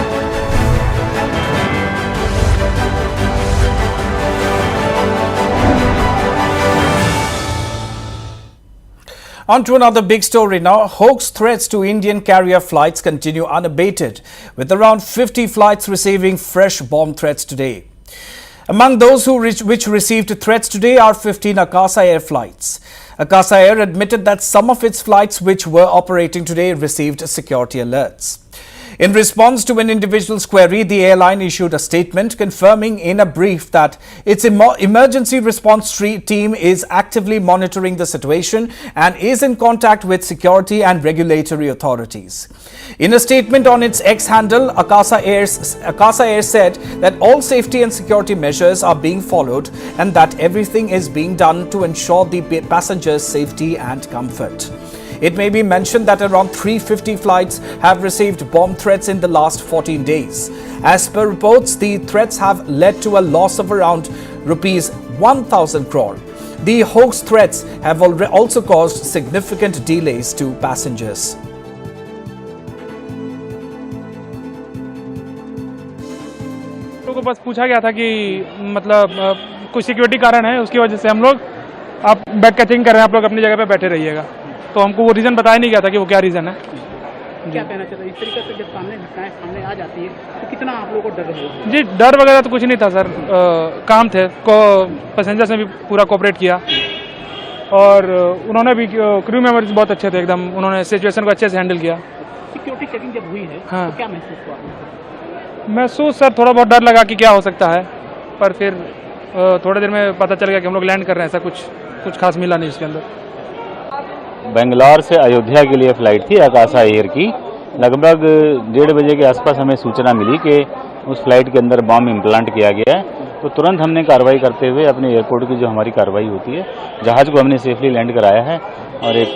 Speaker 2: On to another big story now. Hoax threats to Indian carrier flights continue unabated, with around 50 flights receiving fresh bomb threats today. Among those which received threats today are 15 Akasa Air flights. Akasa Air admitted that some of its flights which were operating today received security alerts. In response to an individual's query, the airline issued a statement confirming in a brief that its emergency response team is actively monitoring the situation and is in contact with security and regulatory authorities. In a statement on its X handle, Akasa Air said that all safety and security measures are being followed and that everything is being done to ensure the passengers' safety and comfort. It may be mentioned that around 350 flights have received bomb threats in the last 14 days. As per reports, the threats have led to a loss of around rupees 1,000 crore. The hoax threats have also caused significant delays to passengers.
Speaker 1: को बस पूछा गया था कि मतलब कुछ security कारण है, उसकी वजह से हम लोग आप बैग कैचिंग कर रहे हैं, आप लोग अपनी जगह पे बैठे रहिएगा। तो हमको वो रीज़न बताया नहीं गया था कि वो क्या रीज़न है।
Speaker 3: क्या कहना चाहते हैं इस तरीके से जब घटनाएं सामने आ जाती है तो कितना आप लोगों को डर है?
Speaker 1: जी डर वगैरह तो कुछ नहीं था सर, काम थे पैसेंजर्स ने भी पूरा कोऑपरेट किया और उन्होंने भी क्रू मेंबर्स बहुत अच्छे थे एकदम, उन्होंने सिचुएशन को अच्छे से हैंडल किया।
Speaker 3: सिक्योरिटी चेकिंग जब हुई है
Speaker 1: हाँ।
Speaker 3: तो क्या महसूस हुआ?
Speaker 1: महसूस सर थोड़ा बहुत डर लगा कि क्या हो सकता है, पर फिर थोड़ी देर में पता चल गया कि हम लोग लैंड कर रहे हैं, ऐसा कुछ खास मिला नहीं उसके अंदर।
Speaker 23: बेंगलोर से अयोध्या के लिए फ़्लाइट थी अकासा एयर की। लगभग 1:30 बजे के आसपास हमें सूचना मिली कि उस फ्लाइट के अंदर बम इम्प्लांट किया गया है, तो तुरंत हमने कार्रवाई करते हुए अपने एयरपोर्ट की जो हमारी कार्रवाई होती है, जहाज़ को हमने सेफली लैंड कराया है और एक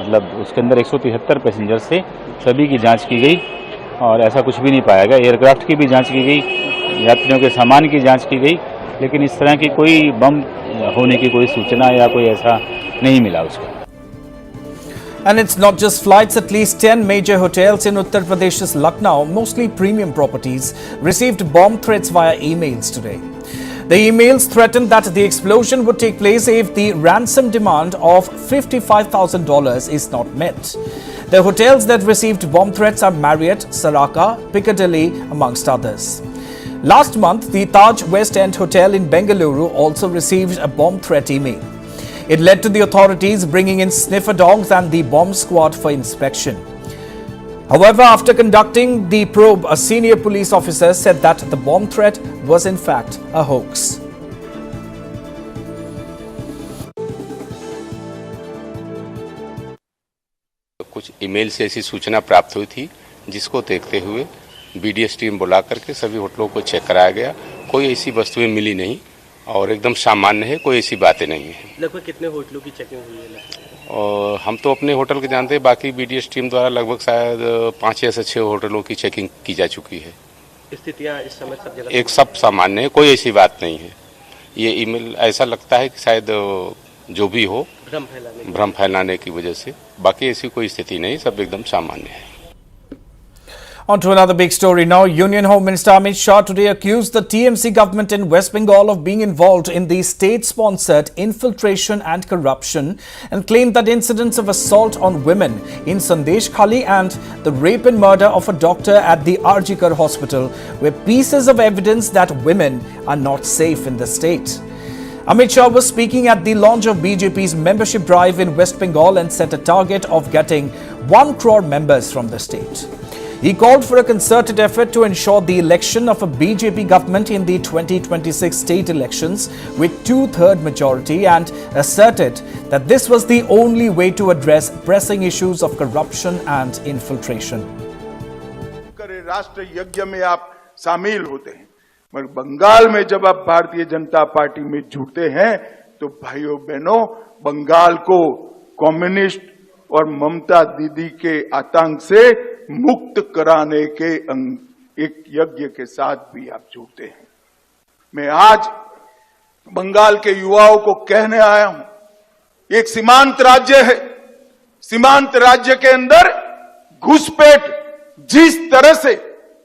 Speaker 23: मतलब उसके अंदर 173 पैसेंजर्स थे, सभी की जाँच की गई और ऐसा कुछ भी नहीं पाया गया। एयरक्राफ्ट की भी जाँच की गई, यात्रियों के सामान की जाँच की गई, लेकिन इस तरह की कोई बम होने की कोई सूचना या कोई ऐसा नहीं मिला उसको।
Speaker 2: And it's not just flights, at least 10 major hotels in Uttar Pradesh's Lucknow, mostly premium properties, received bomb threats via emails today. The emails threatened that the explosion would take place if the ransom demand of $55,000 is not met. The hotels that received bomb threats are Marriott, Saraka, Piccadilly, amongst others. Last month, the Taj West End Hotel in Bengaluru also received a bomb threat email. It led to the authorities bringing in sniffer dogs and the bomb squad for inspection. However, after conducting the probe, a senior police officer said that the bomb threat was in fact a hoax.
Speaker 24: कुछ email से ऐसी सूचना प्राप्त हुई थी, जिसको देखते हुए बीडीएस टीम बुला करके सभी होटलों को चेक कराया गया। कोई ऐसी वस्तुएं मिली नहीं और एकदम सामान्य है, कोई ऐसी बातें नहीं है।
Speaker 3: लगभग कितने होटलों की चेकिंग हुई है?
Speaker 24: और हम तो अपने होटल के जानते हैं, बाकी बीडीएस टीम द्वारा लगभग शायद 5 से 6 होटलों की चेकिंग की जा चुकी है।
Speaker 3: स्थितियां इस समय सब जगह
Speaker 24: एक सब सामान्य है, कोई ऐसी बात नहीं है। ये ईमेल ऐसा लगता है कि शायद जो भी हो भ्रम फैलाने की वजह से, बाकी ऐसी कोई स्थिति नहीं, सब एकदम सामान्य है।
Speaker 2: On to another big story now. Union Home Minister Amit Shah today accused the TMC government in West Bengal of being involved in the state-sponsored infiltration and corruption and claimed that incidents of assault on women in Sandesh Khali and the rape and murder of a doctor at the Arjikar hospital were pieces of evidence that women are not safe in the state. Amit Shah was speaking at the launch of BJP's membership drive in West Bengal and set a target of getting 1 crore members from the state. He called for a concerted effort to ensure the election of a BJP government in the 2026 state elections with 2/3 majority and asserted that this was the only way to address pressing issues of corruption and infiltration.
Speaker 25: राष्ट्र यज्ञ में आप शामिल होते हैं, मगर बंगाल में जब आप भारतीय जनता पार्टी में जुड़ते हैं तो भाइयों बहनों, बंगाल को कम्युनिस्ट और ममता दीदी के आतंक से मुक्त कराने के एक यज्ञ के साथ भी आप जुड़ते हैं। मैं आज बंगाल के युवाओं को कहने आया हूं, एक सीमांत राज्य है, सीमांत राज्य के अंदर घुसपैठ जिस तरह से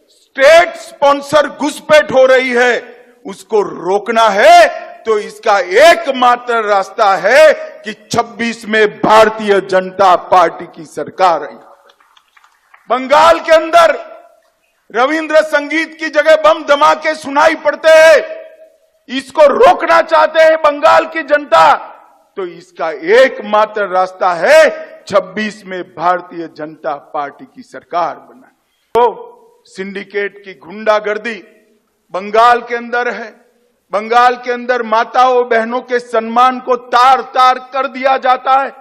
Speaker 25: स्टेट स्पॉन्सर घुसपैठ हो रही है, उसको रोकना है तो इसका एकमात्र रास्ता है कि 26 में भारतीय जनता पार्टी की सरकार आई। बंगाल के अंदर रविंद्र संगीत की जगह बम धमाके सुनाई पड़ते हैं, इसको रोकना चाहते हैं बंगाल की जनता, तो इसका एकमात्र रास्ता है 26 में भारतीय जनता पार्टी की सरकार बनाना। तो सिंडिकेट की गुंडागर्दी बंगाल के अंदर है। बंगाल के अंदर माताओं बहनों के सम्मान को तार तार कर दिया जाता है।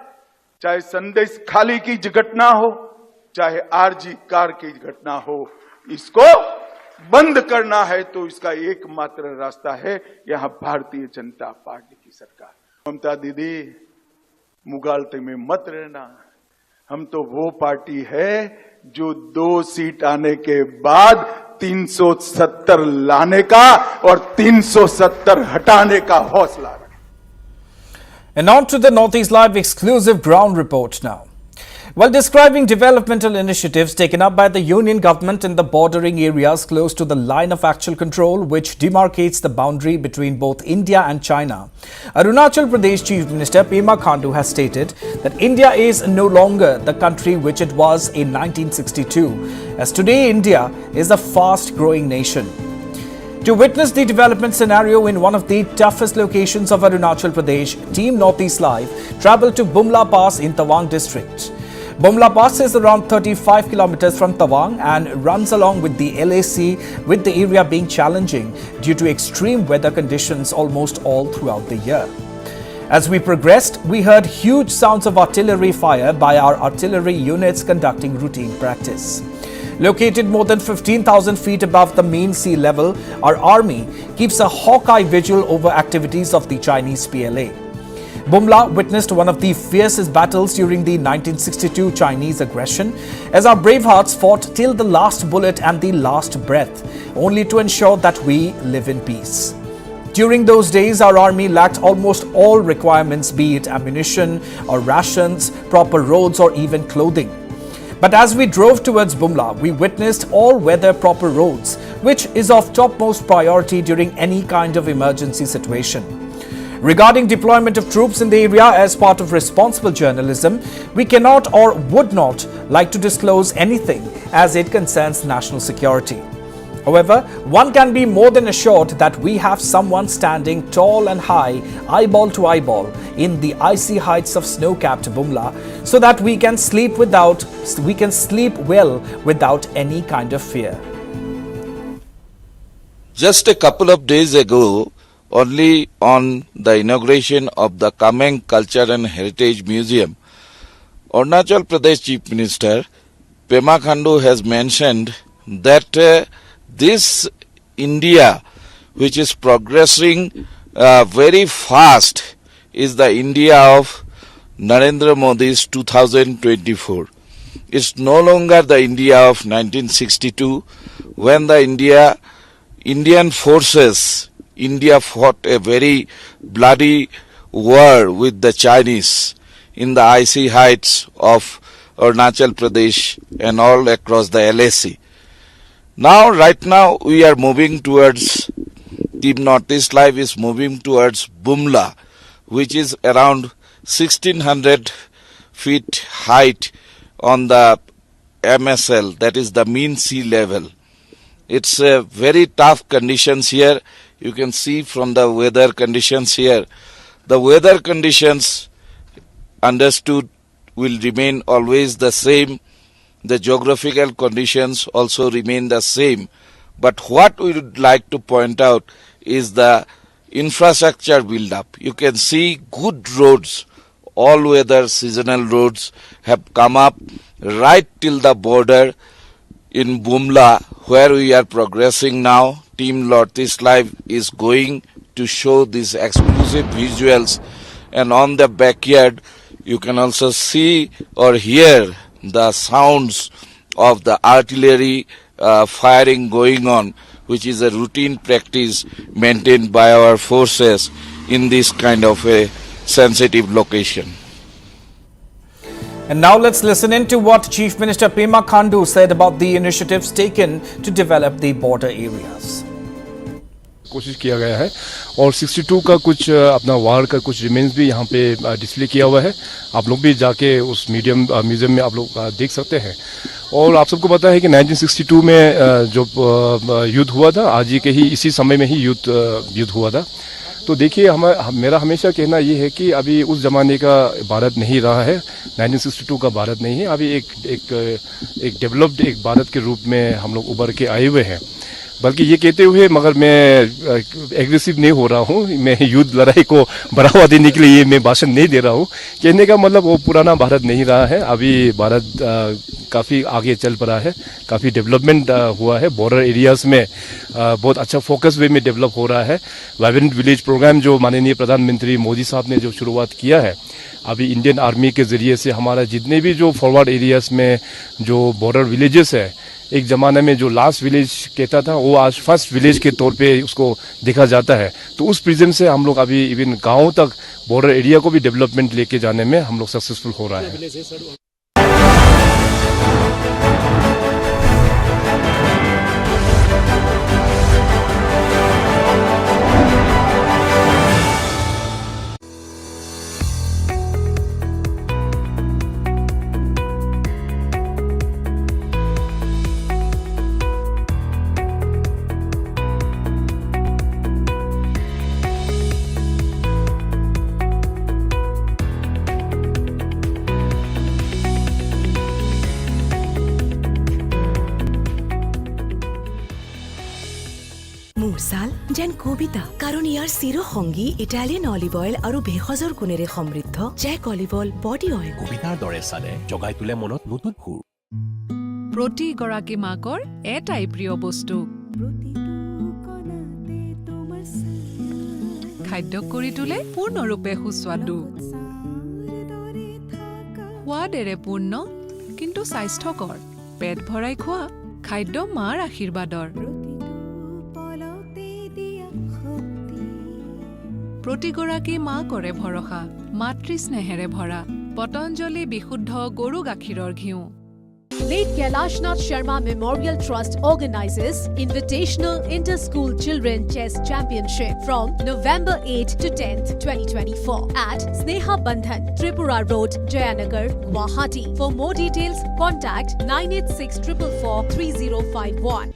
Speaker 25: चाहे संदेश खाली की घटना हो, चाहे आरजी कार की घटना हो, इसको बंद करना है तो इसका एकमात्र रास्ता है यहां भारतीय जनता पार्टी की सरकार। ममता दीदी, मुगालते में मत रहना। हम तो वो पार्टी है जो 2 सीट आने के बाद 370 लाने का और 370 हटाने का हौसला रखे।
Speaker 2: And on to the Northeast Live exclusive ground report now. While describing developmental initiatives taken up by the union government in the bordering areas close to the line of actual control which demarcates the boundary between both India and China, Arunachal Pradesh Chief Minister Pema Khandu has stated that India is no longer the country which it was in 1962, as today India is a fast-growing nation. To witness the development scenario in one of the toughest locations of Arunachal Pradesh, Team Northeast Live travelled to Bumla Pass in Tawang district. Bumla Pass is around 35 kilometers from Tawang and runs along with the LAC, with the area being challenging due to extreme weather conditions almost all throughout the year. As we progressed, we heard huge sounds of artillery fire by our artillery units conducting routine practice. Located more than 15,000 feet above the mean sea level, our army keeps a hawk-eye vigil over activities of the Chinese PLA. Bumla witnessed one of the fiercest battles during the 1962 Chinese aggression, as our bravehearts fought till the last bullet and the last breath, only to ensure that we live in peace. During those days, our army lacked almost all requirements, be it ammunition or rations, proper roads or even clothing. But as we drove towards Bumla, we witnessed all-weather proper roads, which is of topmost priority during any kind of emergency situation. Regarding deployment of troops in the area as part of responsible journalism, we cannot or would not like to disclose anything as it concerns national security. However, one can be more than assured that we have someone standing tall and high, eyeball to eyeball, in the icy heights of snow-capped Bumla, so that we can sleep well without any kind of fear.
Speaker 4: Just a couple of days ago, only on the inauguration of the Kameng Culture and Heritage Museum, Arunachal Pradesh Chief Minister Pema Khandu has mentioned that this India, which is progressing very fast, is the India of Narendra Modi's 2024. It's no longer the India of 1962, when the Indian forces, India fought a very bloody war with the Chinese in the icy heights of Arunachal Pradesh and all across the LAC. Right now, we are moving towards, Team Northeast Live is moving towards Bumla, which is around 1600 feet height on the MSL, that is the mean sea level. It's very tough conditions here. You can see from the weather conditions here. The weather conditions understood will remain always the same. The geographical conditions also remain the same. But what we would like to point out is the infrastructure build-up. You can see good roads, all-weather seasonal roads have come up right till the border in Bumla, where we are progressing now. Team Northeast Live is going to show these exclusive visuals, and on the backyard you can also see or hear the sounds of the artillery firing going on, which is a routine practice maintained by our forces in this kind of a sensitive location.
Speaker 2: And now let's listen in to what Chief Minister Pema Khandu said about the initiatives taken to develop the border areas.
Speaker 6: कोशिश किया गया है और 62 का कुछ अपना वार का कुछ रिमेन्स भी यहाँ पे डिस्प्ले किया हुआ है। आप लोग भी जाके उस म्यूजियम में आप लोग देख सकते हैं। और आप सबको पता है कि 1962 में जो युद्ध हुआ था, आज ही के ही इसी समय में ही युद्ध हुआ था। तो देखिए मेरा हमेशा कहना ये है कि अभी उस जमाने का भारत नहीं रहा है, 1962 का भारत नहीं है। अभी एक डेवलप्ड एक भारत के रूप में हम लोग उभर के आए हुए हैं। बल्कि ये कहते हुए मगर मैं एग्रेसिव नहीं हो रहा हूँ, मैं युद्ध लड़ाई को बढ़ावा देने के लिए मैं भाषण नहीं दे रहा हूँ। कहने का मतलब वो पुराना भारत नहीं रहा है। अभी भारत काफ़ी आगे चल पड़ा है, काफ़ी डेवलपमेंट हुआ है। बॉर्डर एरियाज में बहुत अच्छा फोकस वे में डेवलप हो रहा है। वाइब्रेंट विलेज प्रोग्राम जो माननीय प्रधानमंत्री मोदी साहब ने जो शुरुआत किया है, अभी इंडियन आर्मी के जरिए से हमारा जितने भी जो फॉरवर्ड एरियाज में जो बॉर्डर विलेजेस है, एक जमाने में जो लास्ट विलेज कहता था वो आज फर्स्ट विलेज के तौर पे उसको देखा जाता है। तो उस प्रिज्म से हम लोग अभी इवन गाँव तक बॉर्डर एरिया को भी डेवलपमेंट लेके जाने में हम लोग सक्सेसफुल हो रहा है।
Speaker 8: ছাল যেন কবিতা, কাৰণ ইয়াৰ চিৰসংগী ইটালিয়ান অলিভ অইল আৰু ভেষজৰ গুণেৰে সমৃদ্ধ জেক অলিভ অইল বডি অইল।
Speaker 7: কবিতাৰ দৰে ছালে জগাই তোলে মনত নতুন সুৰ।
Speaker 18: প্ৰতিগৰাকী মাকৰ এটাই প্ৰিয় বস্তু, খাদ্য কৰি তোলে পূৰ্ণৰূপে সুস্বাদু, সোৱাদেৰে পূৰ্ণ কিন্তু স্বাস্থ্যকৰ। পেট ভৰাই খোৱা খাদ্য মাৰ আশীৰ্বাদৰ। প্ৰতিগৰাকী মা কৰে ভৰসা, মাতৃ স্নেহেৰে ভৰা পতঞ্জলি বিশুদ্ধ গৰু গাখীৰৰ ঘিউ।
Speaker 9: Late Kailashnath Sharma Memorial Trust organizes Invitational Inter-School Children Chess Championship from November 8 to 10th, 2024 at Sneha Bandhan, Tripura Road, Jayanagar, Guwahati. For more details, contact 9864443051.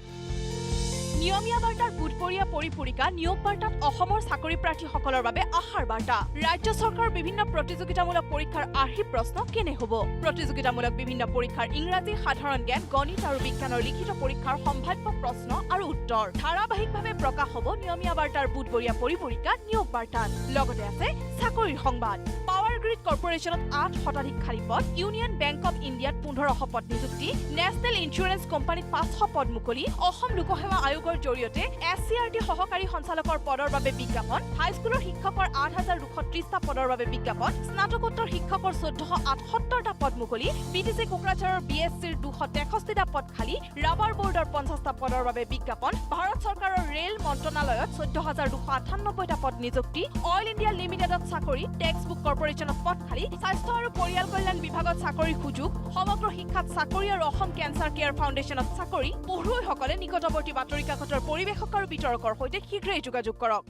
Speaker 10: নিয়মীয়া বাৰ্তাৰ বুধবৰীয়া পৰিপূৰিকা নিয়োগ বাৰ্তাত অসমৰ চাকৰি প্ৰাৰ্থীসকলৰ বাবে আশাৰ বাৰ্তা। ৰাজ্য চৰকাৰৰ বিভিন্ন প্ৰতিযোগিতামূলক পৰীক্ষাৰ আৰ্হি প্ৰশ্ন কেনে হ'ব? প্ৰতিযোগিতামূলক বিভিন্ন পৰীক্ষাৰ ইংৰাজী, সাধাৰণ জ্ঞান, গণিত আৰু বিজ্ঞানৰ লিখিত পৰীক্ষাৰ সম্ভাৱ্য প্ৰশ্ন আৰু উত্তৰ ধাৰাবাহিকভাৱে প্ৰকাশ হ'ব নিয়মীয়া বাৰ্তাৰ বুধবৰীয়া পৰিপূৰিকা নিয়োগ বাৰ্তাত। লগতে আছে চাকৰিৰ সংবাদ। পাৱাৰ গ্ৰিড কৰ্পোৰেশ্যনত 8 শতাধিক খালী পদ, ইউনিয়ন বেংক অৱ ইণ্ডিয়াত 1500 পদ নিযুক্তি, নেশ্যনেল ইঞ্চুৰেঞ্চ কোম্পানীত 500 পদ মুকলি, অসম লোকসেৱা আয়োগৰ জৰিয়তে SCRT সহকাৰী সঞ্চালকৰ পদৰ বাবে বিজ্ঞাপন, হাইস্কুলৰ শিক্ষকৰ 8230টা পদৰ বাবে বিজ্ঞাপন, স্নাতকোত্তৰ শিক্ষকৰ 1478টা পদ মুকলি, BTC কোকৰাঝাৰৰ BSCৰ 263টা পদ খালী, ৰাবাৰ বোৰ্ডৰ 50টা পদৰ বাবে বিজ্ঞাপন, ভাৰত চৰকাৰৰ ৰেল মন্ত্ৰণালয়ত 14298টা পদ নিযুক্তি, অইল ইণ্ডিয়া লিমিটেডত চাকৰি, টেক্স বুক কৰ্পোৰেশ্যনত পদ খালী, স্বাস্থ্য আৰু পৰিয়াল কল্যাণ বিভাগত চাকৰিৰ সুযোগ, সমগ্ৰ শিক্ষাত চাকৰি আৰু অসম কেঞ্চাৰ কেয়াৰ ফাউণ্ডেশ্যনত চাকৰি। পঢ়ুৱৈসকলে নিকটৱৰ্তী বাতৰি কাকতৰ পৰিৱেশক আৰু বিতৰকৰ সৈতে শীঘ্ৰেই যোগাযোগ কৰক।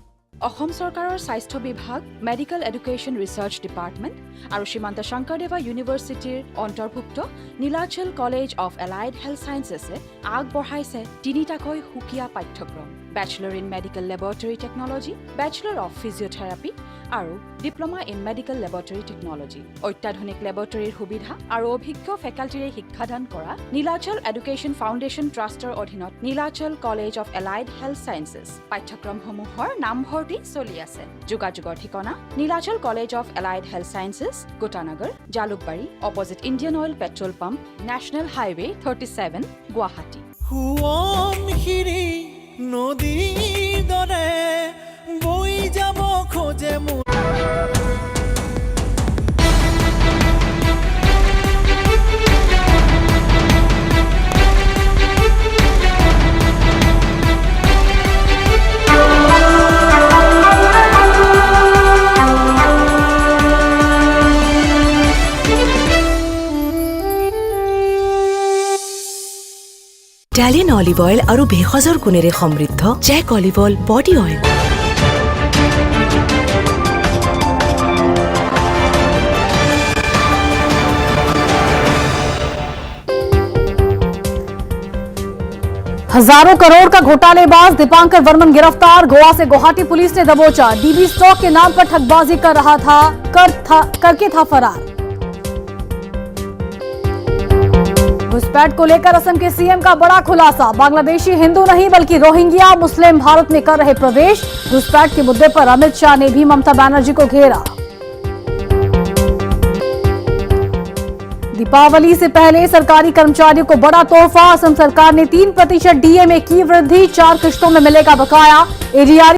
Speaker 11: অসম চৰকাৰৰ স্বাস্থ্য বিভাগ, মেডিকেল এডুকেশ্যন ৰিচাৰ্চ ডিপাৰ্টমেণ্ট আৰু শ্ৰীমন্ত শংকৰদেৱা ইউনিভাৰ্চিটিৰ অন্তৰ্ভুক্ত Nilachal college of allied health ছায়েন্সেছে আগবঢ়াইছে 3টাকৈ সুকীয়া পাঠ্যক্ৰম: bachelor in medical laboratory technology, bachelor of physiotherapy আৰু diploma in medical laboratory technology. অত্যাধুনিক লেবৰেটৰীৰ সুবিধা আৰু অভিজ্ঞ ফেকাল্টিৰে শিক্ষাদান কৰা নীলাচল এডুকেশ্যন ফাউণ্ডেশ্যন ট্ৰাষ্টৰ অধীনত Nilachal college of allied health sciences পাঠ্যক্ৰমসমূহৰ নামভৰ্তি চলি আছে। যোগাযোগৰ ঠিকনা Nilachal college of allied health sciences, Gotanagar, Jalukbari, opposite Indian oil petrol pump, national highway 37, Guwahati.
Speaker 12: নদীৰ দৰে বৈ যাব খোজে মোৰ।
Speaker 8: ইটালিয়ান অলিভ অইল আৰু ভেষজৰ গুণেৰে সমৃদ্ধ জেক অলিভ অইল বডি অইল।
Speaker 13: हजारों करोड़ का घोटालेबाज दीपांकर वर्मन गिरफ्तार। गोवा से गुवाहाटी पुलिस ने दबोचा। डीबी स्टॉक के नाम पर ठगबाजी कर रहा था, करके था फरार। घुसपैठ को लेकर असम के सीएम का बड़ा खुलासा। बांग्लादेशी हिंदू नहीं बल्कि रोहिंग्या मुस्लिम भारत में कर रहे प्रवेश। घुसपैठ के मुद्दे पर अमित शाह ने भी ममता बनर्जी को घेरा। दीपावली से पहले सरकारी कर्मचारियों को बड़ा तोहफा। असम सरकार ने 3% डीए में की वृद्धि। 4 किश्तों में मिलेगा बकाया। एडीआर